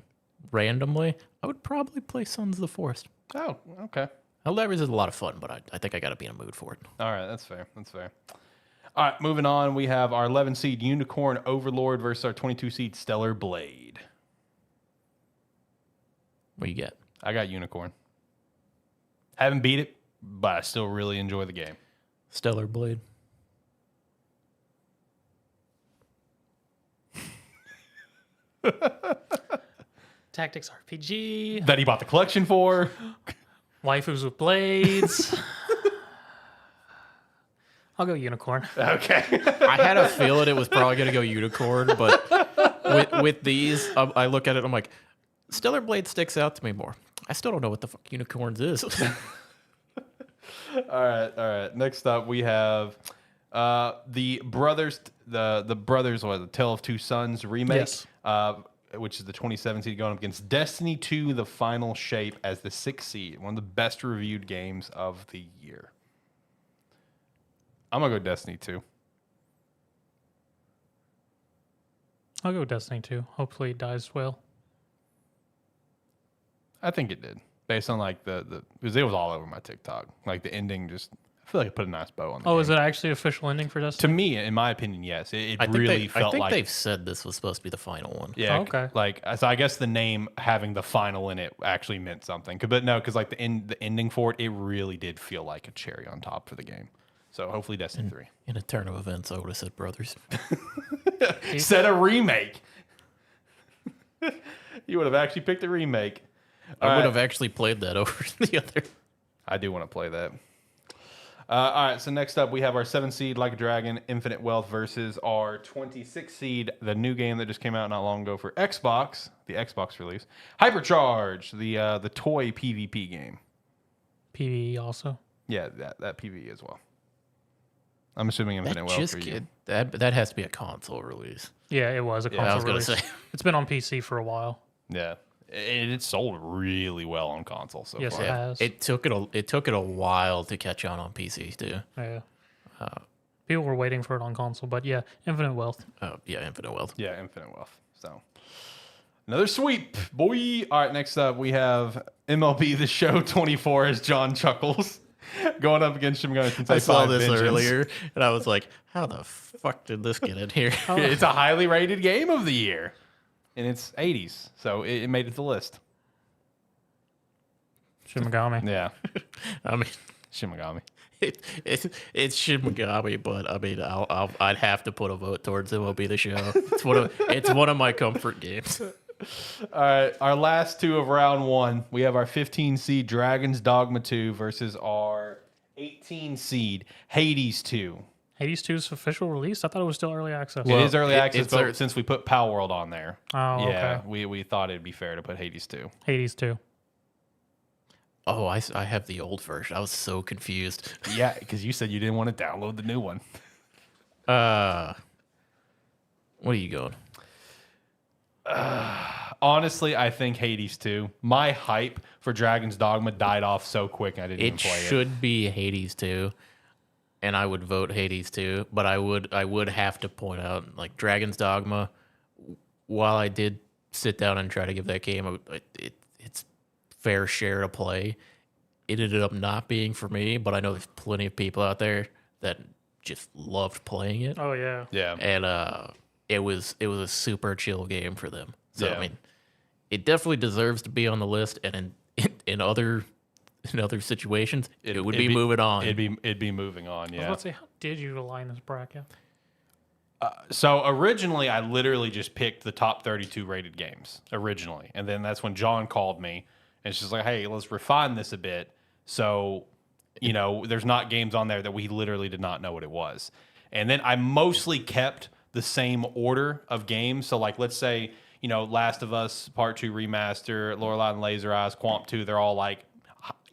randomly, I would probably play Sons of the Forest. oh, okay. Helldivers is a lot of fun, but I think I got to be in a mood for it. All right, that's fair. All right, moving on, we have our 11 seed Unicorn Overlord versus our 22 seed Stellar Blade. What you get? I got Unicorn. Haven't beat it, but I still really enjoy the game. Stellar Blade. Tactics RPG. That he bought the collection for. Waifus with blades. I'll go Unicorn. Okay. I had a feeling it was probably going to go Unicorn, but with these, I look at it, I'm like, Stellar Blade sticks out to me more. I still don't know what the fuck Unicorns is. All right. Next up, we have the Brothers, the Tale of Two Sons remake, Yes. which is the 27th seed going up against Destiny 2, The Final Shape as the 6th seed. One of the best reviewed games of the year. I'm going to go Destiny 2. I'll go Destiny 2. Hopefully it dies well. I think it did. Based on like because it was all over my TikTok. Like the ending just, I feel like it put a nice bow on the game. Is it actually official ending for Destiny? To me, in my opinion, yes. It I think really felt I think like they've said this was supposed to be the final one. yeah, Oh, okay. Like so, I guess the name having the final in it actually meant something. But no, because like the ending for it, it really did feel like a cherry on top for the game. So hopefully, Destiny 3 In a turn of events, I would have said Brothers. said a remake. You would have actually picked a remake. I would have actually played that over the other. I do want to play that. All right, so next up we have our 7 seed Like a Dragon Infinite Wealth versus our 26 seed, the new game that just came out not long ago for Xbox, the Xbox release, Hypercharge, the toy PvP game. PvE also. Yeah, that PvE as well. I'm assuming Infinite Wealth for you. That has to be a console release. Yeah, it was a console I was gonna release. say. It's been on PC for a while. Yeah, and it sold really well on console so Yes, far. it has. It took it a while to catch on PC too. Yeah. People were waiting for it on console, but yeah, Infinite Wealth. Oh yeah, Infinite Wealth. Yeah, Infinite Wealth. So, Another sweep, boy. All right, next up we have MLB The Show 24 as John Chuckles going up against Shin Megami Tensei I saw 5 this Vengeance. earlier, and I was like, "How the fuck did this get in here?" It's a highly rated game of the year, and it's 80s, so it made it to the list. Shin Megami. Yeah, I mean, Shin Megami. it's Shin Megami, but I mean, I'd have to put a vote towards MLB The Show. It's one of my comfort games. All right, our last two of round one. We have our 15 seed Dragon's Dogma 2 versus our 18 seed Hades 2. Hades 2's official release? I thought it was still early access. It is early access, it's but since we put Power World on there, Oh, yeah, okay. we thought it'd be fair to put Hades 2. Hades 2. Oh, I have the old version. I was so confused. Yeah, because you said you didn't want to download the new one. What are you going? Honestly, I think Hades 2. My hype for Dragon's Dogma died off so quick I didn't even It play it. should be Hades 2, and I would vote Hades 2, but I would have to point out, like, Dragon's Dogma, while I did sit down and try to give that game its fair share to play, it ended up not being for me, but I know there's plenty of people out there that just loved playing it. Oh, yeah. Yeah. And it was a super chill game for them. So Yeah. I mean, it definitely deserves to be on the list, and in other situations, it would be moving on. It'd be moving on, I was yeah. about to say, how did you align this bracket? So originally, I literally just picked the top 32 rated games originally, and then that's when John called me, and she's like, "Hey, let's refine this a bit." So, there's not games on there that we literally did not know what it was, and then I mostly kept the same order of games. So, like, let's say, Last of Us Part 2 Remaster, Lorelei and Laser Eyes, Quamp 2, they're all like,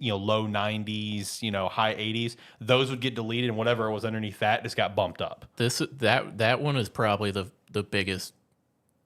low 90s, high 80s. Those would get deleted, and whatever was underneath that just got bumped up. That one is probably the biggest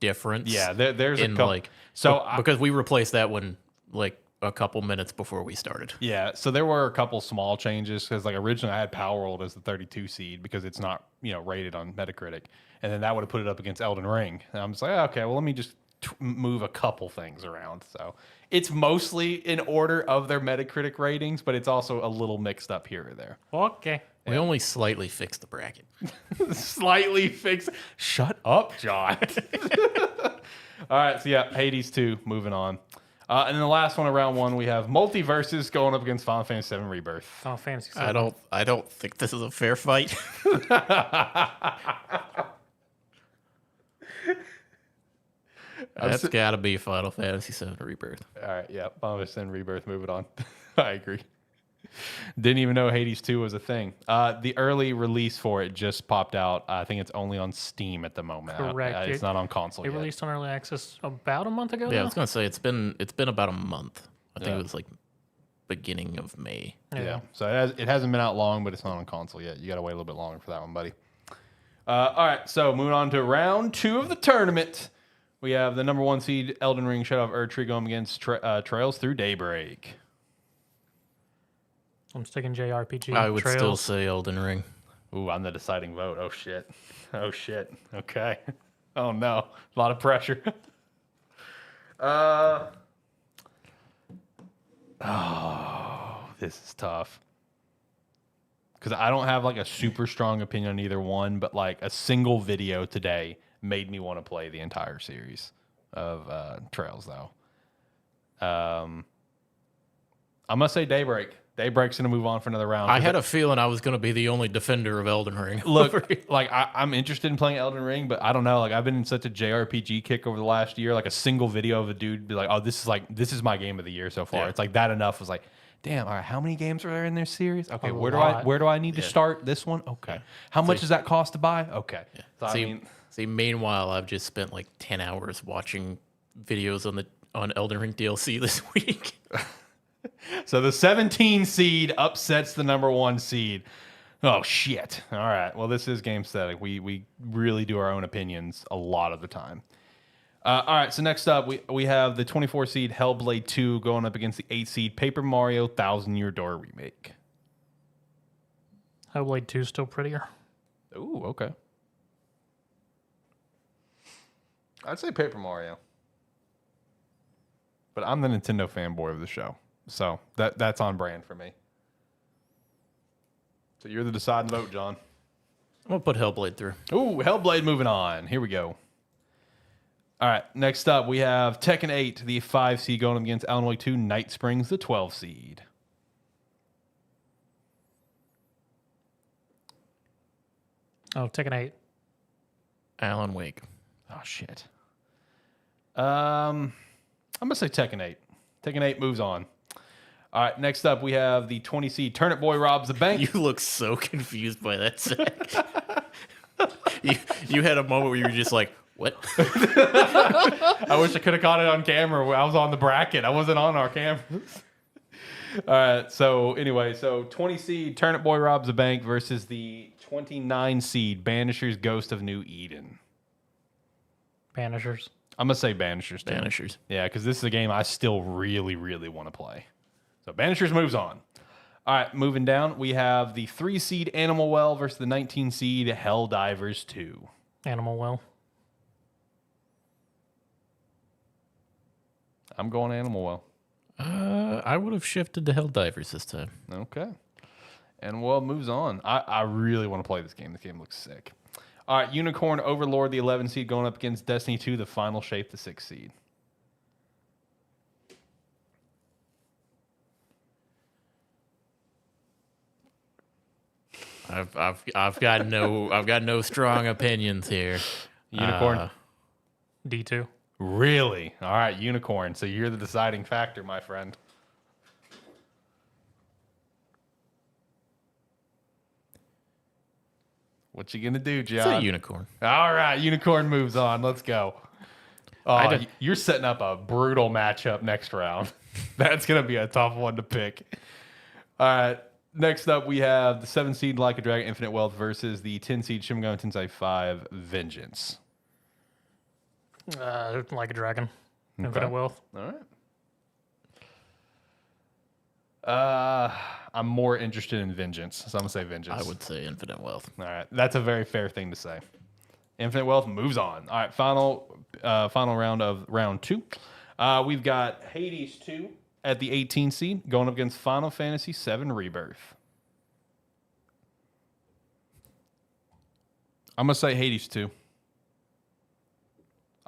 difference. Yeah, there's in a couple. like So because we replaced that one like a couple minutes before we started. yeah, so there were a couple small changes because like originally I had Power World as the 32 seed because it's not rated on Metacritic, and then that would have put it up against Elden Ring. And I'm just like, okay, well let me just move a couple things around. So it's mostly in order of their Metacritic ratings, but it's also a little mixed up here or there. Okay. We only slightly fixed the bracket. Slightly fixed. Shut up, John. All right, so yeah, Hades 2, moving on. And then the last one of round one, we have Multiverses going up against Final Fantasy VII Rebirth. Final Fantasy I don't think this is a fair fight. That's got to be Final Fantasy VII Rebirth. All right, yeah, Final Fantasy VII Rebirth, moving on. I agree. Didn't even know Hades 2 was a thing. The early release for it just popped out. I think it's only on Steam at the moment. Correct. It's not on console It yet. released on early access about a month ago. Yeah, I now? was gonna say it's been about a month. I think Yeah. it was like beginning of May. Yeah. So it hasn't been out long, but it's not on console yet. You got to wait a little bit longer for that one, buddy. All right, so moving on to round two of the tournament. We have the number one seed Elden Ring Shadow of Erdtree going against Trails Through Daybreak. I'm sticking JRPG. I would still Trails. say Elden Ring. Ooh, I'm the deciding vote. Oh, shit. Oh, shit. Okay. Oh, no. A lot of pressure. This is tough. Because I don't have like a super strong opinion on either one, but like a single video today made me want to play the entire series of Trails, though. I'm going to say Daybreak. Daybreak's going to move on for another round. I had a feeling I was going to be the only defender of Elden Ring. Look, like I'm interested in playing Elden Ring, but I don't know. Like I've been in such a JRPG kick over the last year. Like a single video of a dude be like, "Oh, this is my game of the year so far." Yeah. It's like that enough. Was like, damn. All right, how many games are there in this series? Okay, A where lot. do I need to start this one? Okay, how much does that cost to buy? Okay, so, See, meanwhile, I've just spent like 10 hours watching videos on Elden Ring DLC this week. So the 17 seed upsets the number one seed. Oh shit! All right. Well, this is Gamesthetic. We really do our own opinions a lot of the time. All right. So next up, we have the 24 seed Hellblade 2 going up against the 8 seed Paper Mario Thousand Year Door remake. Hellblade 2 is still prettier. Ooh, okay. I'd say Paper Mario. but I'm the Nintendo fanboy of the show, so that's on brand for me. So you're the deciding vote, John. I'm gonna put Hellblade through. Ooh, Hellblade moving on. Here we go. All right, next up we have Tekken 8, the 5 seed going up against Alan Wake 2, Night Springs, the 12 seed. Oh, Tekken 8. Alan Wake. Oh shit. I'm gonna say Tekken 8. Tekken 8 moves on. All right, next up we have the 20 seed Turnip Boy robs the bank. You look so confused by that, Zach. you had a moment where you were just like, what? I wish I could have caught it on camera. I was on the bracket. I wasn't on our cameras. All right. So anyway, 20 seed Turnip Boy robs the bank versus the 29 seed Banishers Ghost of New Eden. Banishers. I'm gonna say Banishers too. Banishers. Yeah, because this is a game I still really, really want to play. So Banishers moves on. All right, moving down, we have the 3 seed Animal Well versus the 19 seed Helldivers 2. Animal Well. I'm going Animal Well. I would have shifted to Helldivers this time. Okay. And well, moves on. I really want to play this game. This game looks sick. All right, Unicorn Overlord, the 11 seed, going up against Destiny 2, the Final Shape, the 6 seed. I've got no strong opinions here. Unicorn. D2. Really? All right, Unicorn. So you're the deciding factor, my friend. What you gonna do, John? It's a unicorn. All right, Unicorn moves on. Let's go. Oh, you're setting up a brutal matchup next round. That's gonna be a tough one to pick. All right. Next up, we have the 7 seed Like a Dragon Infinite Wealth versus the 10 seed Shin Megami Tensei 5 Vengeance. Like a Dragon. Infinite Wealth. All right. I'm more interested in Vengeance, so I'm gonna say Vengeance. I would say Infinite Wealth. All right, that's a very fair thing to say. Infinite Wealth moves on. All right, final round of round 2. We've got Hades 2 at the 18 seed going up against Final Fantasy 7 Rebirth. I'm gonna say Hades 2.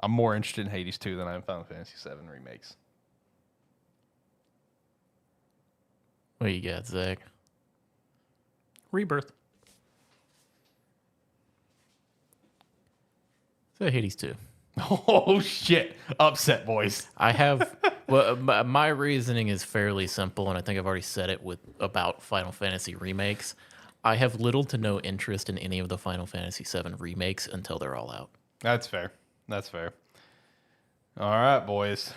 I'm more interested in Hades 2 than I am Final Fantasy 7 remakes. What do you got, Zach? Rebirth. Say Hades 2. Oh shit! Upset, boys. I have well, my reasoning is fairly simple, and I think I've already said it about Final Fantasy remakes. I have little to no interest in any of the Final Fantasy VII remakes until they're all out. That's fair. That's fair. All right, boys.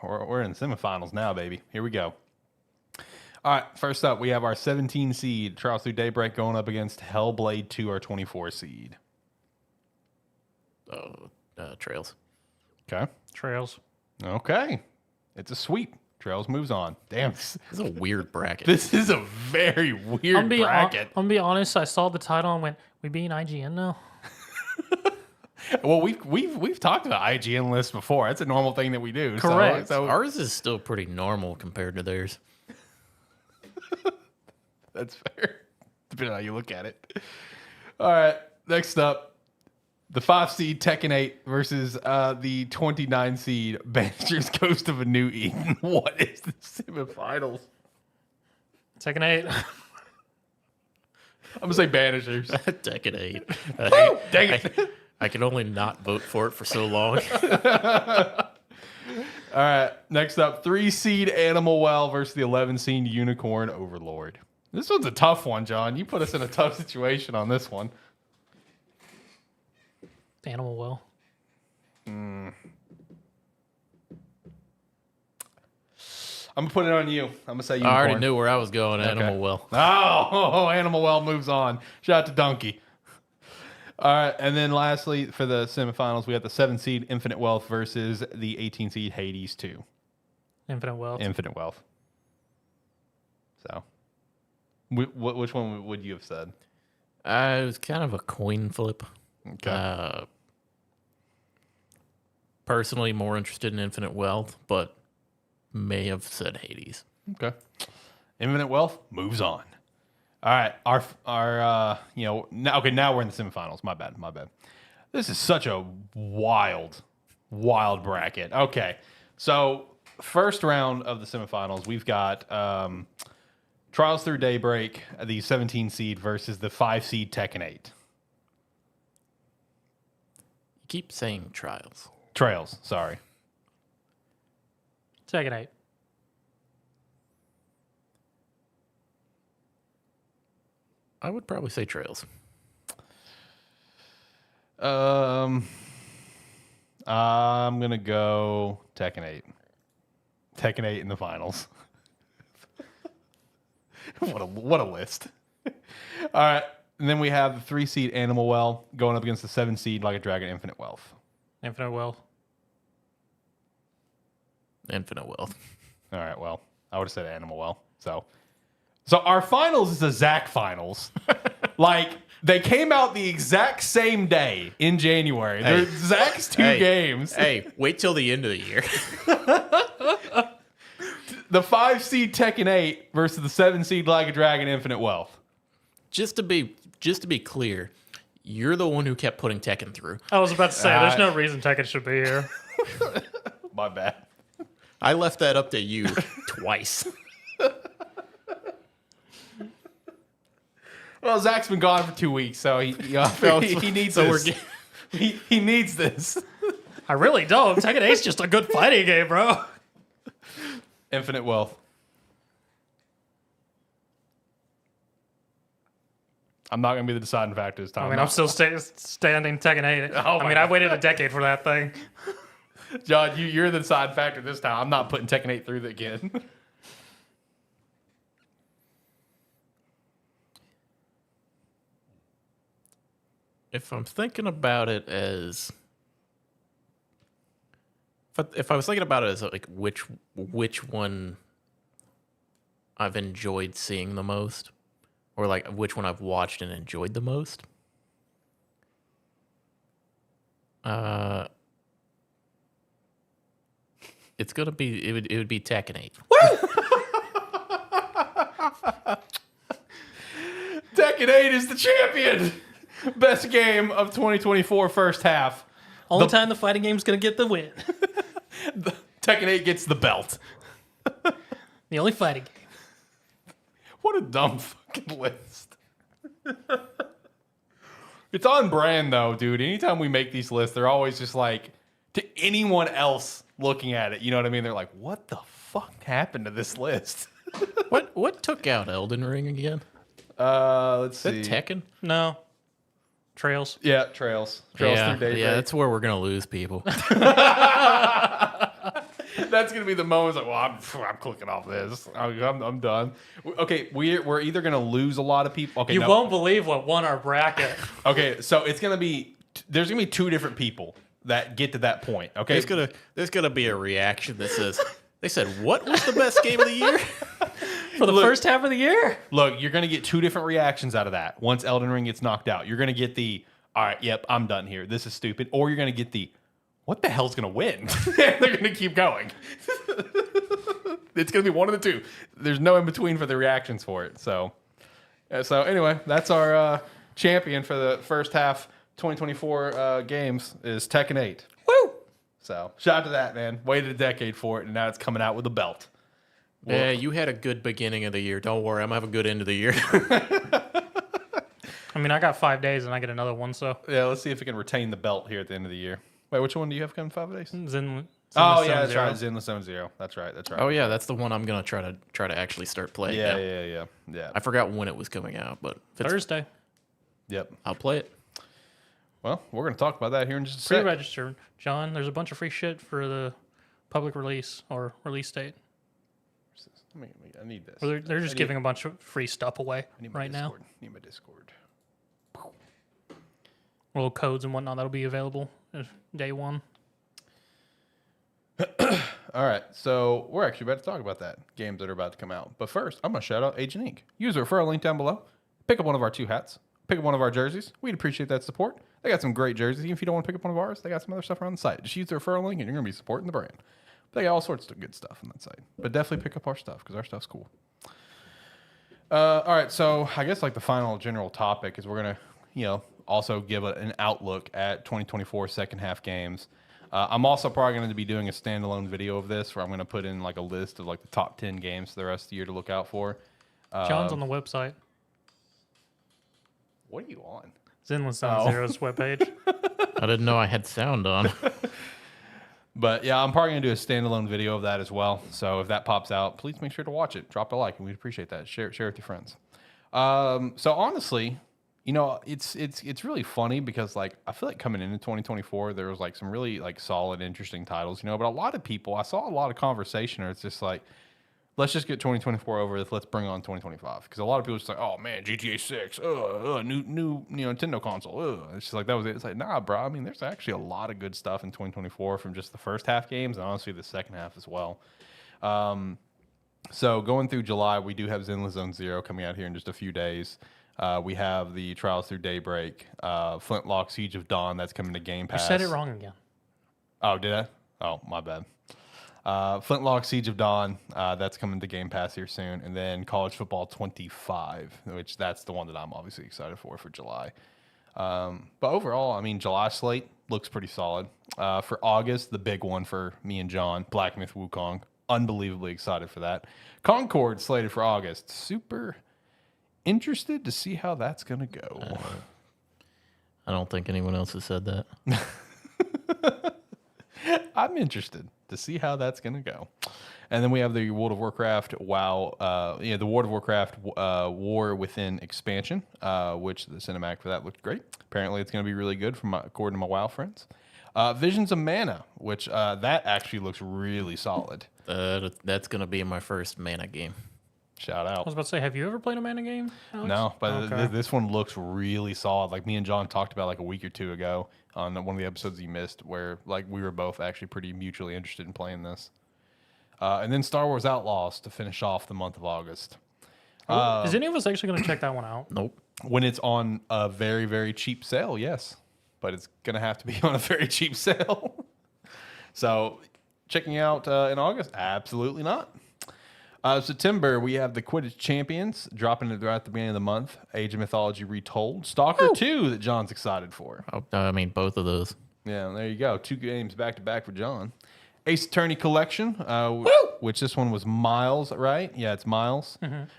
We're in semifinals now, baby. Here we go. All right, first up, we have our 17 seed Trials Through Daybreak going up against Hellblade 2, our 24 seed. Trails. Okay. Trails. Okay. It's a sweep. Trails moves on. Damn. This is a weird bracket. This is a very weird bracket. I'm gonna be honest. I saw the title and went, "We being IGN now." Well, we've talked about IGN lists before. That's a normal thing that we do. Correct. So Ours is still pretty normal compared to theirs. that's fair, depending on how you look at it. All right. Next up, the 5 seed Tekken 8 versus the 29 seed Banishers Ghost of a New Eden. What is the semifinals? Tekken 8. I'm gonna say Banishers. Tekken 8. Dang it. I can only not vote for it for so long. All right. Next up, 3 seed Animal Well versus the 11 seed Unicorn Overlord. This one's a tough one, John. You put us in a tough situation on this one. Animal Well. I'm gonna put it on you. I'm gonna say Unicorn. I already knew where I was going. Animal Well. Oh, Animal Well moves on. Shout out to Donkey. All right, and then lastly, for the semifinals, we have the 7 seed Infinite Wealth versus the 18 seed Hades 2. Infinite Wealth. Infinite Wealth. So, which one would you have said? It was kind of a coin flip. Okay. Personally, more interested in Infinite Wealth, but may have said Hades. Okay. Infinite Wealth moves on. All right. Our now we're in the semifinals. My bad. This is such a wild bracket. Okay. So, first round of the semifinals, we've got Trials Through Daybreak, the 17 seed versus the 5 seed Tekken 8. You keep saying Trials. Trails, sorry. Tekken 8. I would probably say Trails. I'm gonna go Tekken 8. Tekken 8 in the finals. what a list. All right. And then we have the 3 seed Animal Well going up against the 7 seed Like a Dragon Infinite Wealth. Infinite Wealth. Infinite Wealth. All right, well, I would have said Animal Well. So our finals is a Zach finals. Like, they came out the exact same day in January. Hey. They're Zach's 2 games. Hey, wait till the end of the year. The 5 seed Tekken 8 versus the 7 seed Like a Dragon Infinite Wealth. Just to be clear, you're the one who kept putting Tekken through. I was about to say, there's no reason Tekken should be here. My bad. I left that up to you twice. Well, Zach's been gone for 2 weeks, so he needs this. He needs this. I really don't. Tekken 8's just a good fighting game, bro. Infinite Wealth. I'm not going to be the deciding factor this time. I mean, I'm still standing Tekken 8. Oh my I waited a decade for that thing. John, you're the deciding factor this time. I'm not putting Tekken 8 through it again. If I'm thinking about it as... If I was thinking about it as like which one I've enjoyed seeing the most, or like which one I've watched and enjoyed the most, it's gonna be it would be Tekken 8. Tekken 8 is the champion. Best game of 2024 first half. Only time the fighting game's going to get the win. Tekken 8 gets the belt. The only fighting game. What a dumb fucking list. It's on brand, though, dude. Anytime we make these lists, they're always just like, to anyone else looking at it, you know what I mean? They're like, what the fuck happened to this list? What took out Elden Ring again? Let's Is see. that Tekken? No. Trails. Yeah, Trails. Trails through Daybreak. Yeah, that's where we're gonna lose people. That's gonna be the moment. Like, well, I'm clicking off this. I'm done. Okay, we're either gonna lose a lot of people. Okay, You won't believe what won our bracket. Okay, so it's gonna be there's gonna be 2 different people that get to that point. Okay, There's gonna be a reaction that says, "They said what was the best game of the year?" For the first half of the year? Look, you're gonna get 2 different reactions out of that. Once Elden Ring gets knocked out, you're gonna get the all right, yep, I'm done here. This is stupid, or you're gonna get the what the hell's gonna win? They're gonna keep going. It's gonna be one of the 2. There's no in between for the reactions for it. So anyway, that's our champion for the first half 2024 games is Tekken 8. Woo! So shout out to that, man. Waited a decade for it, and now it's coming out with a belt. Yeah, you had a good beginning of the year. Don't worry, I'm gonna have a good end of the year. I mean, I got 5 days and I get another one, so. Yeah, let's see if we can retain the belt here at the end of the year. Wait, which one do you have coming 5 days? Zen Oh yeah, that's right. Zenless Zone Zero. That's right. Oh yeah, that's the one I'm gonna try to actually start playing. now. Yeah. I forgot when it was coming out, but if it's- Thursday. Yep. I'll play it. Well, we're gonna talk about that here in just a second. Pre-register, John. There's a bunch of free shit for the public release or release date. I need this. Or they're just giving a bunch of free stuff away I need my right now. Discord. Need my Discord. Little codes and whatnot that'll be available day 1. All right, so we're actually about to talk about that games that are about to come out. But first, I'm gonna shout out Agent Inc. Use the referral link down below. Pick up one of our 2 hats. Pick up one of our jerseys. We'd appreciate that support. They got some great jerseys. Even if you don't want to pick up one of ours, they got some other stuff around the site. Just use the referral link, and you're gonna be supporting the brand. They got all sorts of good stuff on that site. But definitely pick up our stuff because our stuff's cool. All right, so I guess like the final general topic is we're gonna, also give an outlook at 2024 second half games. I'm also probably going to be doing a standalone video of this where I'm going to put in like a list of like the top 10 games for the rest of the year to look out for. John's on the website. What are you on? Zenless Zone Zero's webpage. I didn't know I had sound on. But yeah, I'm probably going to do a standalone video of that as well. So if that pops out, please make sure to watch it. Drop a like, and we'd appreciate that. Share it with your friends. So honestly, it's really funny because like I feel like coming into 2024, there was like some really like solid, interesting titles, but a lot of people, I saw a lot of conversation where it's just like, let's just get 2024 over with. Let's bring on 2025 because a lot of people just like, oh man, GTA 6, new Nintendo console. It's just like that was it. It's like, nah, bro. I mean, there's actually a lot of good stuff in 2024 from just the first half games and honestly the second half as well. So going through July, we do have Zenless Zone Zero coming out here in just a few days. We have the Trials Through Daybreak, Flintlock Siege of Dawn. That's coming to Game Pass. You said it wrong again. Oh, did I? Oh, my bad. Flintlock Siege of Dawn, that's coming to Game Pass here soon. And then College Football 25, which that's the one that I'm obviously excited for July. But overall, I mean, July slate looks pretty solid. For August, the big one for me and John, Black Myth Wukong. Unbelievably excited for that. Concord slated for August. Super interested to see how that's going to go. I don't think anyone else has said that. I'm interested to see how that's going to go. And then we have the World of Warcraft the World of Warcraft War Within expansion, which the cinematic for that looked great. Apparently it's going to be really good according to my WoW friends. Visions of Mana, which that actually looks really solid. That's going to be my first Mana game. Shout out. I was about to say, have you ever played a Mana game, Alex? No, but Okay. this one looks really solid. Like me and John talked about like a week or two ago on one of the episodes you missed where like we were both actually pretty mutually interested in playing this. And then Star Wars Outlaws to finish off the month of August. Is any of us actually going to check that one out? Nope. When it's on a very, very cheap sale, yes. But it's going to have to be on a very cheap sale. So checking out in August? Absolutely not. September, we have the Quidditch Champions dropping it right at the beginning of the month. Age of Mythology Retold. Stalker 2 that John's excited for. Oh, I mean, both of those. Yeah, there you go. 2 games back to back for John. Ace Attorney Collection, which this one was Miles, right? Yeah, it's Miles.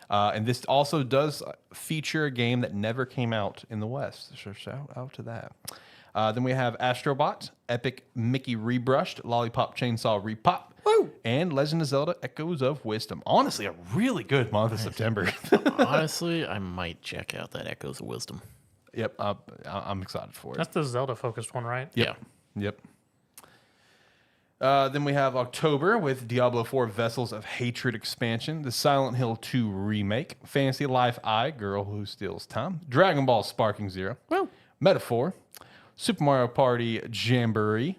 And this also does feature a game that never came out in the West. So shout out to that. Then we have Astrobot, Epic Mickey Rebrushed, Lollipop Chainsaw Repop, and Legend of Zelda Echoes of Wisdom. Honestly, a really good month of September. Honestly, I might check out that Echoes of Wisdom. Yep, I'm excited for it. That's the Zelda-focused one, right? Yeah. Yep. Then we have October with Diablo 4 Vessels of Hatred expansion, the Silent Hill 2 remake, Fantasy Life I, Girl Who Steals Time, Dragon Ball Sparking Zero, Metaphor, Super Mario Party Jamboree,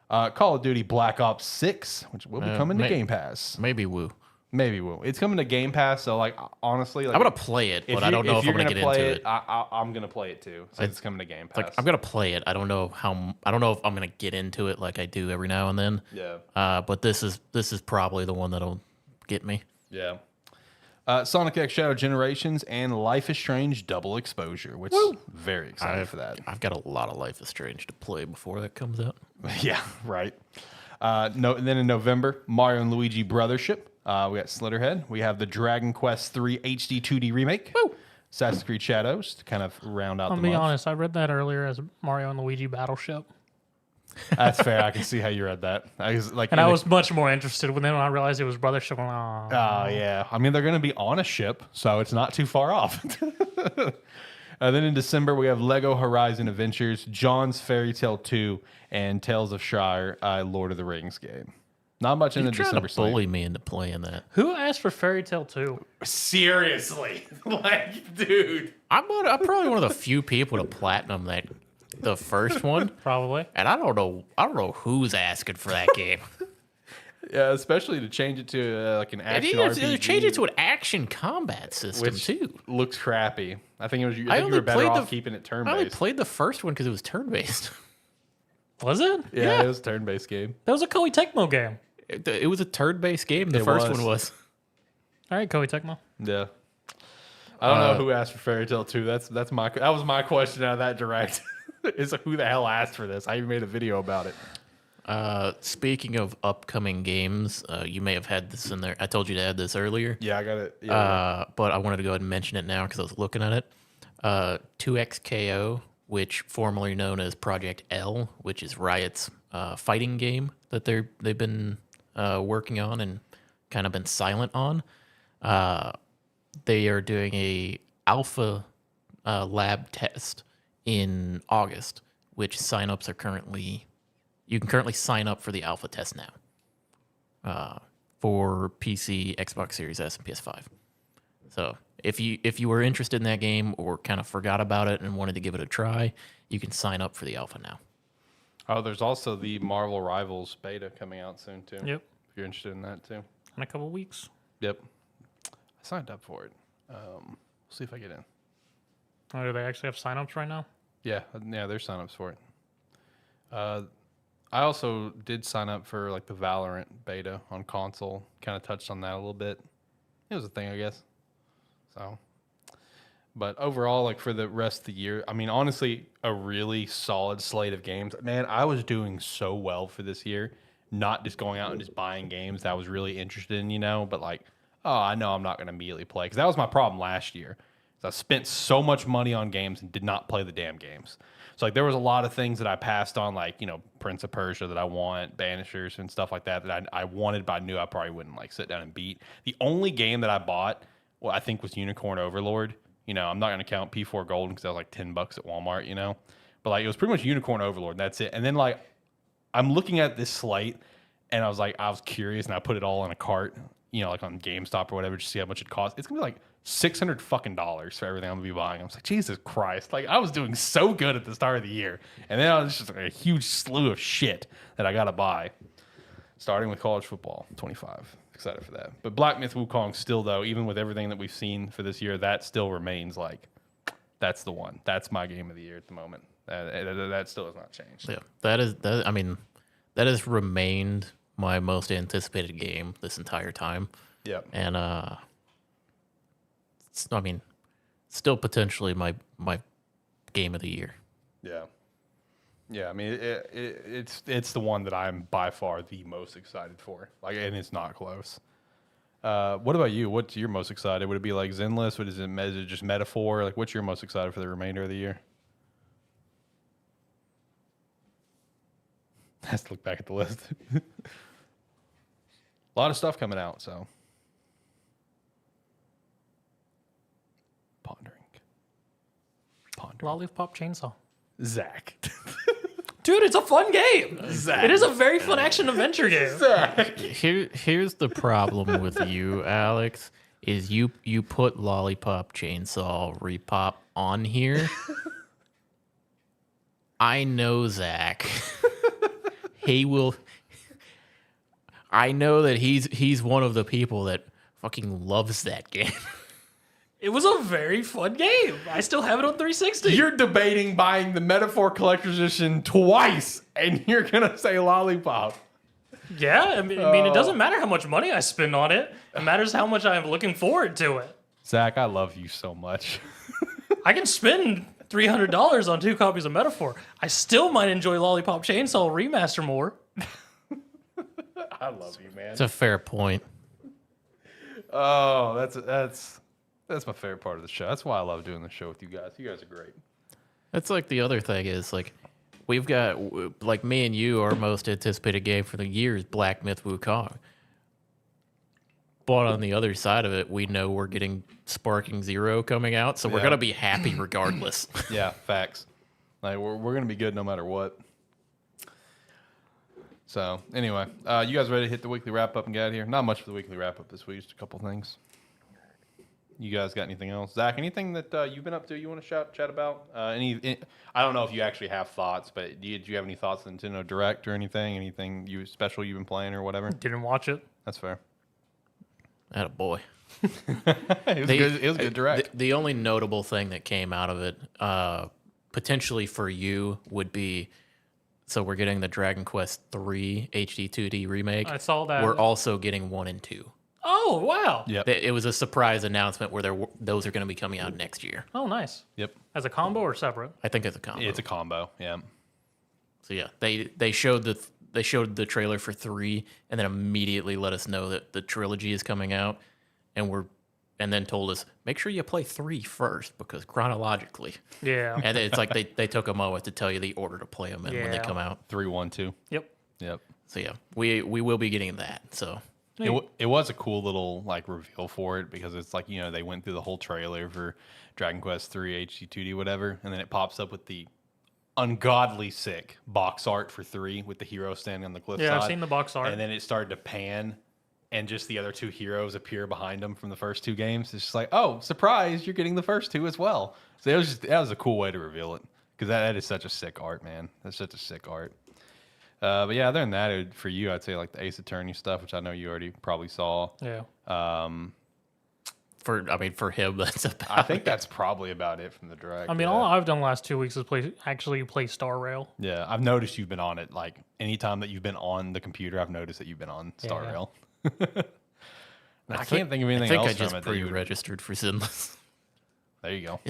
Call of Duty Black Ops 6, which will be coming to Game Pass. Maybe Woo. Maybe will. It's coming to Game Pass, so like honestly, like I'm gonna play it, but I don't know if I'm gonna get into it. I'm gonna play it too, since it's coming to Game Pass. Like I'm gonna play it. I don't know if I'm gonna get into it like I do every now and then. Yeah. But this is probably the one that'll get me. Yeah. Sonic X Shadow Generations and Life is Strange Double Exposure, which very excited for that. I've got a lot of Life is Strange to play before that comes out. Yeah, right. And then in November, Mario and Luigi Brothership. We got Slitterhead. We have the Dragon Quest III HD 2D remake. Assassin's Creed Shadows to kind of round out the month. I'll be honest, I read that earlier as Mario and Luigi Battleship. That's fair. I can see how you read that. I was much more interested when I realized it was Brothership. Oh, yeah. I mean, they're going to be on a ship, so it's not too far off. Then in December, we have Lego Horizon Adventures, John's Fairy Tale 2, and Tales of Shire, Lord of the Rings game. Not much in the You're December trying to bully me into playing that. Who asked for Fairy Tale 2? Seriously. Like, dude. I'm probably one of the few people to platinum the first one. Probably. And I don't know who's asking for that game. Yeah, especially to change it to like an action RPG. Change it to an action combat system which too. Looks crappy. I think you were better off keeping it turn-based. I only played the first one because it was turn-based. Was it? Yeah, it was a turn-based game. That was a Koei Tecmo game. It was a turd-based game. The It first was. one was. All right, Koei Tecmo. Yeah. I don't know who asked for Fairy Tail 2. That was my question out of that direct. Is who the hell asked for this? I even made a video about it. Speaking of upcoming games, you may have had this in there. I told you to add this earlier. Yeah, I got it. Yeah. But I wanted to go ahead and mention it now because I was looking at it. 2XKO, which formerly known as Project L, which is Riot's fighting game that they've been working on and kind of been silent on. They are doing a alpha lab test in August, which signups are currently. You can currently sign up for the alpha test now for PC, Xbox Series S, and PS5. So if you were interested in that game or kind of forgot about it and wanted to give it a try, you can sign up for the alpha now. Oh, there's also the Marvel Rivals beta coming out soon too. Yep. If you're interested in that too. In a couple weeks. Yep. I signed up for it. We'll see if I get in. Oh, do they actually have signups right now? Yeah, there's signups for it. I also did sign up for like the Valorant beta on console. Kind of touched on that a little bit. It was a thing, I guess. So, but overall, like for the rest of the year, I mean, honestly, a really solid slate of games. Man, I was doing so well for this year. Not just going out and just buying games that I was really interested in, but like, oh, I know I'm not going to immediately play. Because that was my problem last year. I spent so much money on games and did not play the damn games. So like there was a lot of things that I passed on, like, Prince of Persia that I want, Banishers and stuff like that I wanted, but I knew I probably wouldn't like sit down and beat. The only game that I bought, I think was Unicorn Overlord. I'm not going to count P4 Golden because that was like $10 at Walmart, But like it was pretty much Unicorn Overlord. And that's it. And then like I'm looking at this slate and I was curious and I put it all in a cart, like on GameStop or whatever, just to see how much it costs. It's going to be like $600 fucking for everything I'm gonna be buying. I was like, Jesus Christ! Like I was doing so good at the start of the year, and then I was just like a huge slew of shit that I gotta buy. Starting with college football, 25. Excited for that. But Black Myth Wukong still though, even with everything that we've seen for this year, that still remains like that's the one. That's my game of the year at the moment. That still has not changed. Yeah, that. I mean, that has remained my most anticipated game this entire time. Yep. And I mean, still potentially my game of the year. Yeah. Yeah, I mean, it's the one that I'm by far the most excited for. Like, and it's not close. What about you? What's your most excited? Would it be like Zenless? Is it just Metaphor? Like, what's your most excited for the remainder of the year? Has to look back at the list. A lot of stuff coming out, so. Pondering. Lollipop Chainsaw. Zach. Dude, it's a fun game. Zach. It is a very fun action adventure game. Zach. Here's the problem with you, Alex, is you put Lollipop Chainsaw Repop on here. I know Zach. He will. I know that he's one of the people that fucking loves that game. It was a very fun game. I still have it on 360. You're debating buying the Metaphor Collector's Edition twice, and you're going to say Lollipop. Yeah, I mean, it doesn't matter how much money I spend on it. It matters how much I'm looking forward to it. Zach, I love you so much. I can spend $300 on 2 copies of Metaphor. I still might enjoy Lollipop Chainsaw Remaster more. I love you, man. It's a fair point. Oh, that's my favorite part of the show. That's why I love doing the show with you guys. You guys are great. That's like the other thing is like we've got like me and you, our most anticipated game for the year is Black Myth Wukong. But on the other side of it, we know we're getting Sparking Zero coming out, so we're gonna be happy regardless. Yeah, facts. Like we're gonna be good no matter what. So anyway, you guys ready to hit the weekly wrap up and get out of here? Not much for the weekly wrap up this week, just a couple things. You guys got anything else? Zach, anything that you've been up to you want to chat about? I don't know if you actually have thoughts, but did you have any thoughts on Nintendo Direct or anything? Anything special you've been playing or whatever? Didn't watch it. That's fair. Attaboy. It was a good Direct. The only notable thing that came out of it, potentially for you, would be So we're getting the Dragon Quest 3 HD 2D remake. I saw that. We're also getting 1 and 2. Oh, wow. Yep. It was a surprise announcement where those are going to be coming out next year. Oh, nice. Yep. As a combo or separate? I think it's a combo. It's a combo. Yeah. So yeah, they showed the trailer for 3 and then immediately let us know that the trilogy is coming out, and then told us make sure you play 3 first because chronologically. Yeah. And it's like they took a moment to tell you the order to play them and when they Yeah. come out. 3, 1, 2. Yep. Yep. So yeah, we will be getting that. So It was a cool little like reveal for it because it's like, they went through the whole trailer for Dragon Quest 3 HD 2D whatever, and then it pops up with the ungodly sick box art for 3 with the hero standing on the cliff Yeah, side. I've seen the box art. And then it started to pan and just the other 2 heroes appear behind them from the first 2 games. It's just like, oh, surprise, you're getting the first 2 as well. So that was a cool way to reveal it because that is such a sick art, man. That's such a sick art. But yeah, other than that, for you, I'd say like the Ace Attorney stuff, which I know you already probably saw. Yeah. for him, that's about I think that's probably about it from the direct. I mean, yeah. all I've done the last 2 weeks is play Star Rail. Yeah, I've noticed you've been on it. Like anytime that you've been on the computer, I've noticed that you've been on Star Yeah. Rail. I can't think of anything I think else I just from it. That you would- pre-registered for Sinless. There you go. I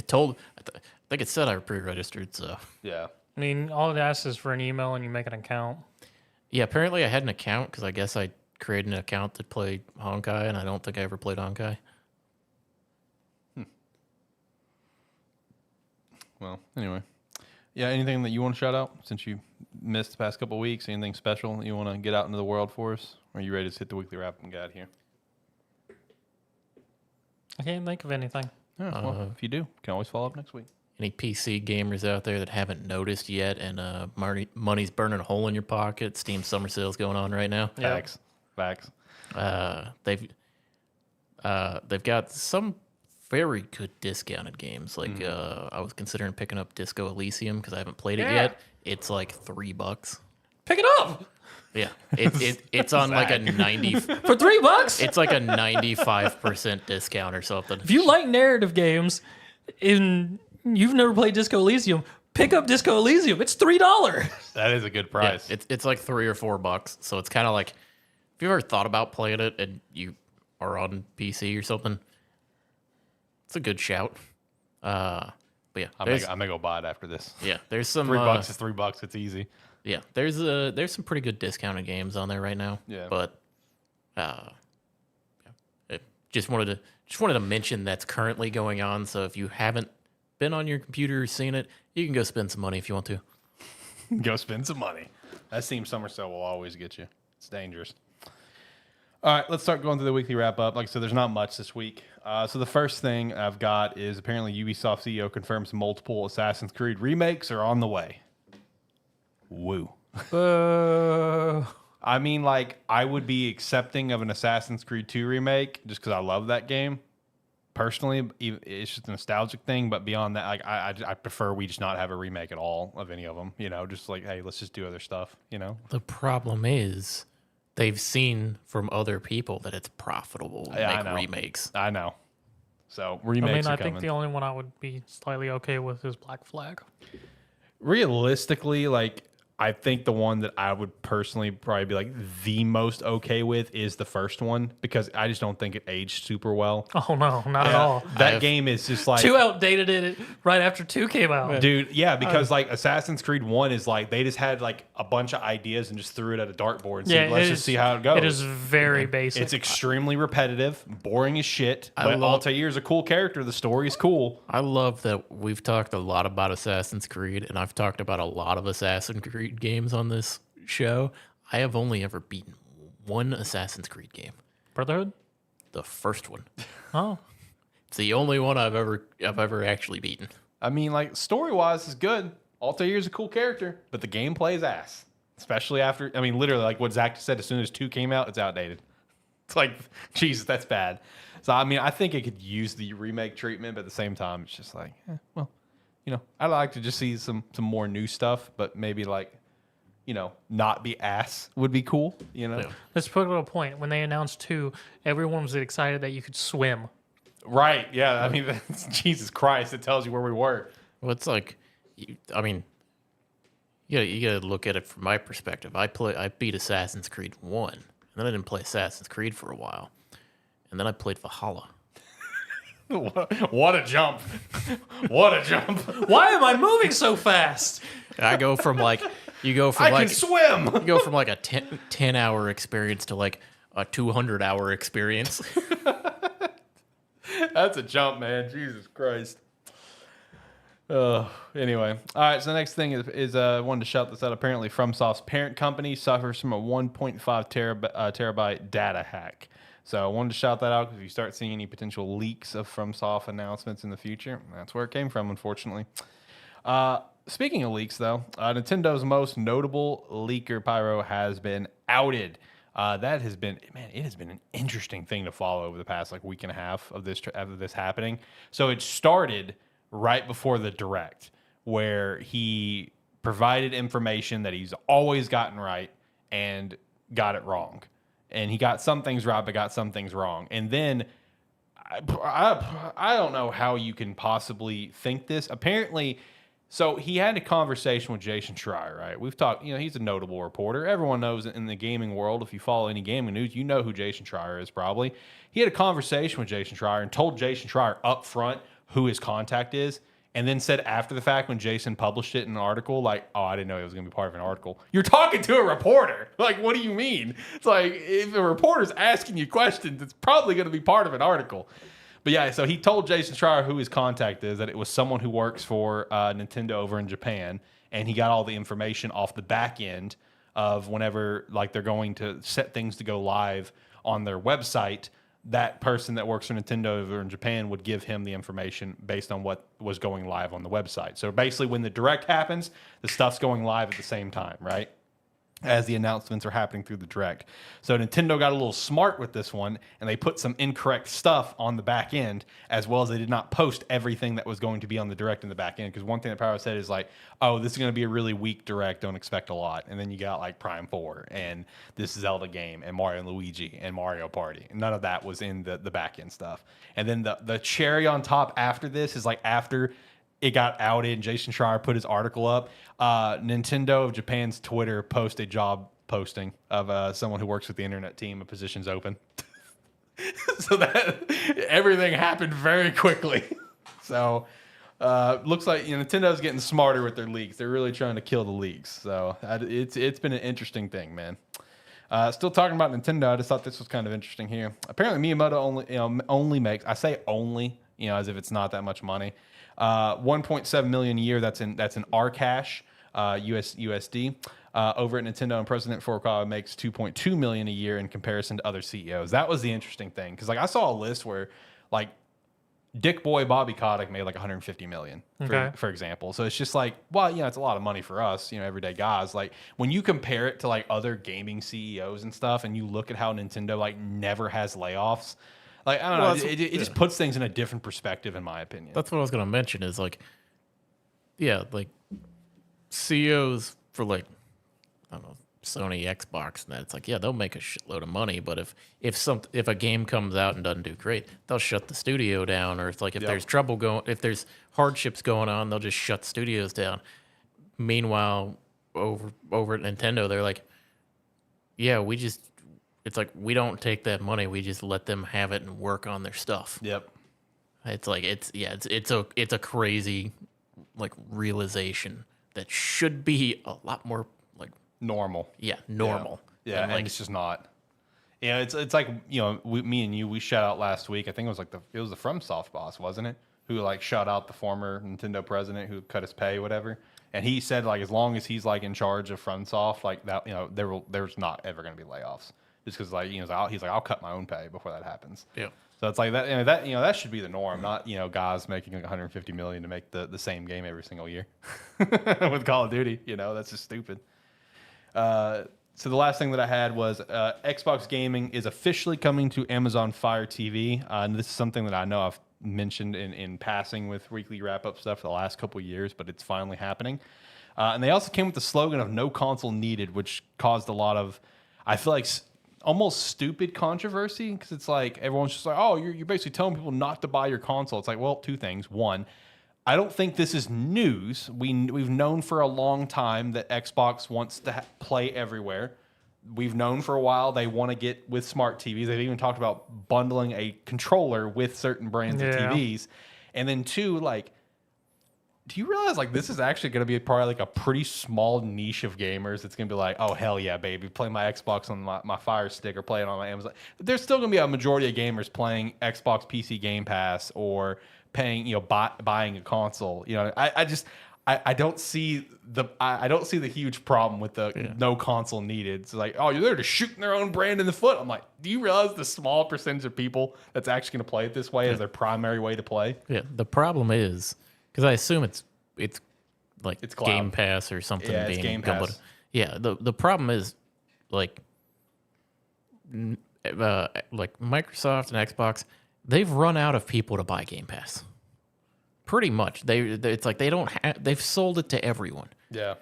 think it said I pre-registered, so Yeah. I mean, all it asks is for an email and you make an account. yeah. Apparently, I had an account because I guess I created an account to play Honkai, and I don't think I ever played Honkai. Well, anyway. Yeah, anything that you want to shout out since you missed the past couple of weeks? Anything special that you want to get out into the world for us? Or are you ready to hit the weekly wrap and get out here? I can't think of anything. Yeah, well, if you do, you can always follow up next week. Any PC gamers out there that haven't noticed yet, and money's burning a hole in your pocket? Steam summer sales going on right now. Yeah. Facts. They've got some very good discounted games. Like I was considering picking up Disco Elysium because I haven't played it yet. It's like $3. Pick it up Yeah, it's on like a 90. for $3. It's like a 95% discount or something. If you like narrative games and you've never played Disco Elysium, pick up Disco Elysium. It's $3. That is a good Yeah, price. it's like $3 or $4. So it's kind of like if you ever thought about playing it and you are on PC or something, it's a good shout. But yeah, I'm gonna go buy it after this. yeah, there's some $3 is $3. It's easy. yeah, there's some pretty good discounted games on there right now. Yeah. But just wanted to mention that's currently going on. So if you haven't been on your computer or seen it, you can go spend some money if you want to. Go spend some money. That Steam Summer Sale will always get you. It's dangerous. All right, let's start going through the weekly wrap up. Like I said, there's not much this week. So the first thing I've got is apparently Ubisoft CEO confirms multiple Assassin's Creed remakes are on the way. Woo. I mean, like, I would be accepting of an Assassin's Creed 2 remake just because I love that game. Personally, it's just a nostalgic thing. But beyond that, like, I prefer we just not have a remake at all of any of them. Just like, hey, let's just do other stuff. The problem is they've seen from other people that it's profitable to Yeah, I make know. remakes. I know. So I remakes mean, are I coming. think the only one I would be slightly okay with is Black Flag. Realistically, like, I think the one that I would personally probably be like the most okay with is the first one because I just don't think it aged super well. Oh, no, not at all. That game is just like 2 outdated it right after 2 came out. dude, yeah, because like Assassin's Creed 1 is like they just had like a bunch of ideas and just threw it at a dartboard and said, let's just see how it goes. It is very basic. It's extremely repetitive, boring as shit. I But love- Altair's a cool character. The story is cool. I love that we've talked a lot about Assassin's Creed, and I've talked about a lot of Assassin's Creed games on this show. I have only ever beaten one Assassin's Creed game, Brotherhood? the first one. Oh. It's the only one I've ever actually beaten. I mean, like story wise is good. Altair's a cool character, but the gameplay is ass. Especially after, I mean, literally, like what Zach said, as soon as 2 came out, it's outdated. It's like, Jesus, that's bad. So, I mean, I think it could use the remake treatment, but at the same time, it's just like, well, I'd like to just see some more new stuff, but maybe like, not be ass would be cool, Yeah. Let's put it to a point. When they announced 2, everyone was excited that you could swim. Right. Yeah. I mean, that's, Jesus Christ, it tells you where we were. Well, it's like, you You gotta look at it from my perspective. I beat Assassin's Creed 1, and then I didn't play Assassin's Creed for a while, and then I played Valhalla. What a jump! What a jump! Why am I moving so fast? I go from like I can swim. you go from like a 10-hour experience to like a 200-hour experience. That's a jump, man. Jesus Christ. Anyway, all right. So the next thing is I wanted to shout this out. Apparently, FromSoft's parent company suffers from a 1.5 terabyte data hack. So I wanted to shout that out because if you start seeing any potential leaks of FromSoft announcements in the future, that's where it came from, unfortunately. Speaking of leaks, though, Nintendo's most notable leaker, Pyro, has been outed. That has been, man, it has been an interesting thing to follow over the past like week and a half of this happening. So it started right before the Direct, where he provided information that he's always gotten right and got it wrong. And he got some things right, but got some things wrong. And then I don't know how you can possibly think this. Apparently, so he had a conversation with Jason Schreier, right? We've talked, he's a notable reporter. Everyone knows in the gaming world, if you follow any gaming news, you know who Jason Schreier is probably. He had a conversation with Jason Schreier and told Jason Schreier up front who his contact is, and then said after the fact when Jason published it in an article, like, oh, I didn't know he was going to be part of an article. You're talking to a reporter. Like, what do you mean? It's like, if a reporter's asking you questions, it's probably going to be part of an article. But yeah, so he told Jason Schreier who his contact is, that it was someone who works for Nintendo over in Japan, and he got all the information off the back end of whenever like they're going to set things to go live on their website. That person that works for Nintendo over in Japan would give him the information based on what was going live on the website. So basically, when the Direct happens, the stuff's going live at the same time, right? As the announcements are happening through the Direct. So Nintendo got a little smart with this one, and they put some incorrect stuff on the back end, as well as they did not post everything that was going to be on the Direct in the back end. Because one thing that Power said is like, oh, this is going to be a really weak Direct, don't expect a lot. And then you got like Prime 4, and this Zelda game, and Mario and Luigi, and Mario Party. And none of that was in the back end stuff. And then the cherry on top after this is like after it got outed and Jason Schreier put his article up, Nintendo of Japan's Twitter posted a job posting of someone who works with the internet team, a position's open. So that everything happened very quickly. So looks like Nintendo's getting smarter with their leaks. They're really trying to kill the leaks. So it's been an interesting thing, man. Still talking about Nintendo, I just thought this was kind of interesting here. Apparently Miyamoto only makes, I say only, as if it's not that much money. 1.7 million a year. That's in our cash, USD. Over at Nintendo, and President Furukawa makes 2.2 million a year in comparison to other CEOs. That was the interesting thing, because like I saw a list where like Dick Boy Bobby Kotick made like 150 million, for example. So it's just like, well, it's a lot of money for us, everyday guys. Like when you compare it to like other gaming CEOs and stuff, and you look at how Nintendo like never has layoffs. Like, I don't know, it just puts things in a different perspective, in my opinion. That's what I was going to mention is like, yeah, like CEOs for like, I don't know, Sony, Xbox, and that, it's like, yeah, they'll make a shitload of money, but if a game comes out and doesn't do great, they'll shut the studio down, or it's like if there's trouble if there's hardships going on, they'll just shut studios down. Meanwhile, over at Nintendo, they're like, yeah, it's like we don't take that money. We just let them have it and work on their stuff. Yep. It's like it's a crazy like realization that should be a lot more like normal. Yeah, normal. Yeah, and it's just not. Yeah, it's like me and you, we shut out last week. I think it was the FromSoft boss, wasn't it? Who like shut out the former Nintendo president who cut his pay, whatever. And he said like as long as he's like in charge of FromSoft, like that, there's not ever going to be layoffs. Just because, like, he's like, I'll cut my own pay before that happens. Yeah. So it's like that. That should be the norm, not guys making like 150 million to make the same game every single year with Call of Duty. That's just stupid. So the last thing that I had was Xbox gaming is officially coming to Amazon Fire TV, and this is something that I know I've mentioned in passing with weekly wrap up stuff for the last couple of years, but it's finally happening. And they also came with the slogan of "No console needed," which caused a lot of, I feel like, almost stupid controversy, because it's like everyone's just like, oh, you're basically telling people not to buy your console. It's like, well, two things. One, I don't think this is news. We've known for a long time that Xbox wants to play everywhere. We've known for a while they want to get with smart TVs. They've even talked about bundling a controller with certain brands of TVs. And then two, like, do you realize like this is actually going to be probably like a pretty small niche of gamers? It's going to be like, oh hell yeah, baby, play my Xbox on my Fire Stick or play it on my Amazon. There's still going to be a majority of gamers playing Xbox PC Game Pass or paying, buying a console. I don't see the huge problem with the no console needed. It's like, oh, you're there to shoot their own brand in the foot. I'm like, do you realize the small percentage of people that's actually going to play it this way as their primary way to play? Yeah, the problem is because I assume it's like It's cloud. Game Pass or something. Yeah, it's Game Pass. Yeah, the problem is like Microsoft and Xbox, they've run out of people to buy Game Pass. Pretty much, it's like they've sold it to everyone. Yeah.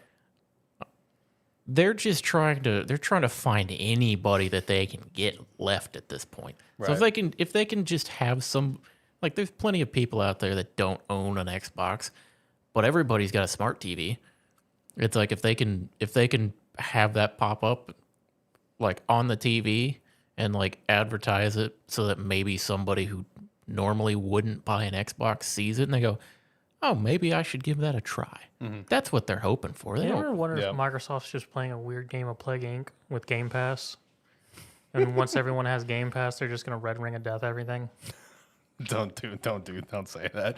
They're just trying to find anybody that they can get left at this point. Right. So if they can just have some, like, there's plenty of people out there that don't own an Xbox, but everybody's got a smart TV. It's like if they can have that pop up like on the TV and like advertise it so that maybe somebody who normally wouldn't buy an Xbox sees it and they go, oh, maybe I should give that a try. Mm-hmm. That's what they're hoping for. You ever wonder if Microsoft's just playing a weird game of Plague Inc. with Game Pass? And once everyone has Game Pass, they're just going to red ring of death everything? Don't say that.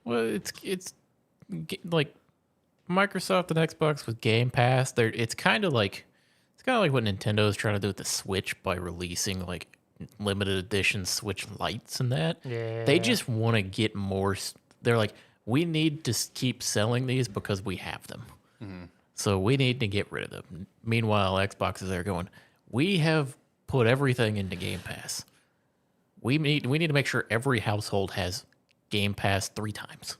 Well, it's like Microsoft and Xbox with Game Pass. It's kind of like what Nintendo is trying to do with the Switch by releasing like limited edition Switch Lights and that. Yeah. They just want to get more. They're like, we need to keep selling these because we have them. Mm-hmm. So we need to get rid of them. Meanwhile, Xbox is there going, we have put everything into Game Pass. We need to make sure every household has Game Pass 3 times.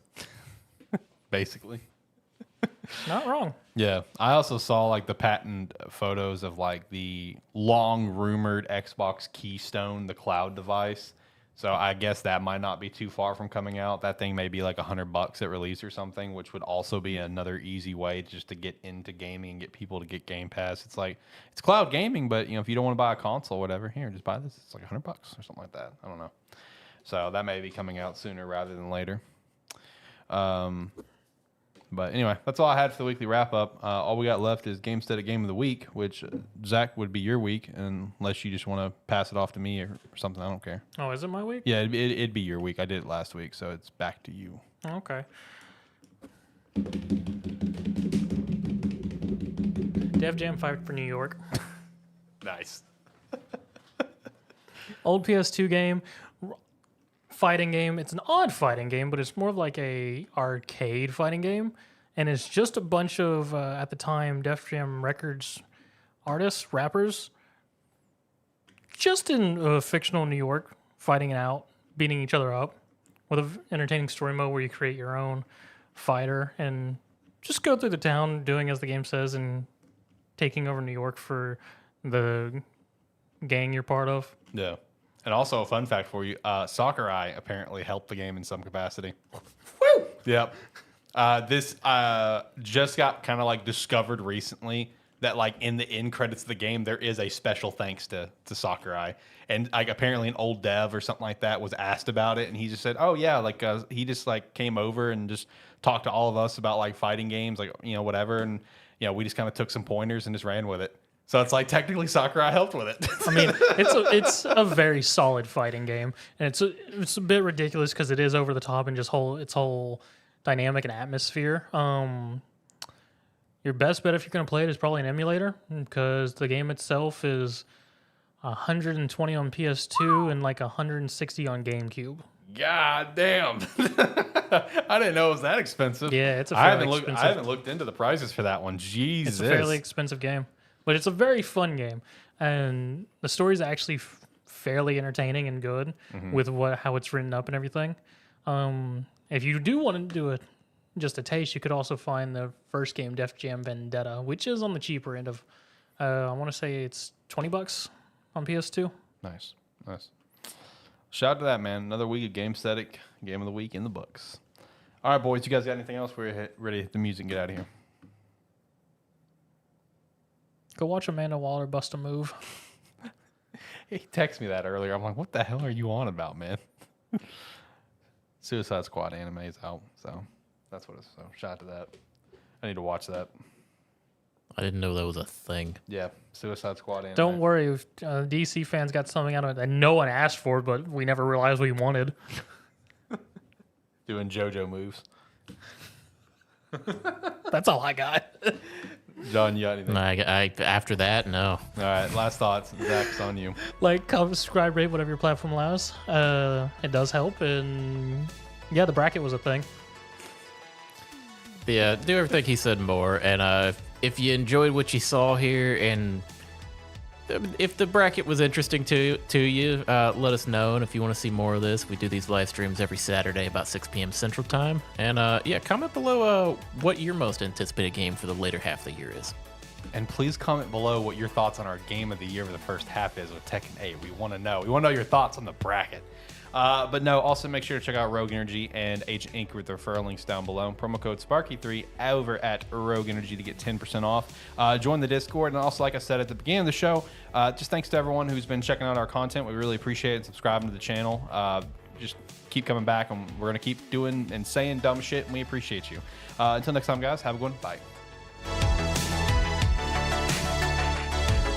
Basically. Not wrong. Yeah. I also saw like the patent photos of like the long rumored Xbox Keystone, the cloud device. So I guess that might not be too far from coming out. That thing may be like $100 at release or something, which would also be another easy way just to get into gaming and get people to get Game Pass. It's like, it's cloud gaming, but if you don't want to buy a console, whatever, here, just buy this. It's like $100 or something like that. I don't know. So that may be coming out sooner rather than later. But anyway, that's all I had for the weekly wrap up. All we got left is Gamestead Game of the Week, which Zach would be your week, unless you just want to pass it off to me or something. I don't care. Oh, is it my week? Yeah, it'd be your week. I did it last week, so it's back to you. Okay. Def Jam 5 for New York. Nice. Old PS2 game. Fighting game. It's an odd fighting game, but it's more of like a arcade fighting game, and it's just a bunch of at the time Def Jam Records artists, rappers, just in fictional New York, fighting it out, beating each other up, with an entertaining story mode where you create your own fighter and just go through the town doing as the game says and taking over New York for the gang you're part of. Yeah. And also a fun fact for you, Sakurai apparently helped the game in some capacity. Woo! Yep. This just got kind of like discovered recently that like in the end credits of the game, there is a special thanks to Sakurai. And like apparently an old dev or something like that was asked about it. And he just said, oh yeah, like he just like came over and just talked to all of us about like fighting games, like, whatever. And, we just kind of took some pointers and just ran with it. So it's like technically Sakurai helped with it. I mean, it's a very solid fighting game, and it's a bit ridiculous because it is over the top and just its whole dynamic and atmosphere. Your best bet if you're going to play it is probably an emulator because the game itself is 120 on PS2 and like 160 on GameCube. God damn! I didn't know it was that expensive. Yeah, it's a fairly expensive. I haven't looked into the prices for that one. Jesus, it's a fairly expensive game. But it's a very fun game, and the story is actually fairly entertaining and good with how it's written up and everything. If you do want to do just a taste, you could also find the first game, Def Jam Vendetta, which is on the cheaper end of, I want to say it's $20 on PS2. Nice. Shout out to that, man. Another week of Gamesthetic Game of the Week in the books. All right, boys. You guys got anything else? We're ready to hit the music and get out of here. Go watch Amanda Waller bust a move. He texted me that earlier. I'm like, what the hell are you on about, man? Suicide Squad anime is out, so that's what it's. So shout out to that. I need to watch that. I didn't know that was a thing. Yeah, Suicide Squad anime. Don't worry, DC fans got something out of it that no one asked for, but we never realized we wanted. Doing JoJo moves. That's all I got. John, you got anything? After that, no. All right, last thoughts. Zach's on you. Like, comment, subscribe, rate, whatever your platform allows. It does help, and yeah, the bracket was a thing. Yeah, do everything he said and more. And if you enjoyed what you saw here, and if the bracket was interesting to you, let us know. And if you want to see more of this, we do these live streams every Saturday about 6 p.m. Central Time. And yeah, comment below what your most anticipated game for the later half of the year is. And please comment below what your thoughts on our game of the year for the first half is with Tekken 8. We want to know. We want to know your thoughts on the bracket. But no, also make sure to check out Rogue Energy and Agent Inc. with the referral links down below. Promo code Sparky3 over at Rogue Energy to get 10% off. Join the Discord. And also, like I said at the beginning of the show, just thanks to everyone who's been checking out our content. We really appreciate it. Subscribing to the channel. Just keep coming back, and we're going to keep doing and saying dumb shit, and we appreciate you. Until next time, guys, have a good one. Bye.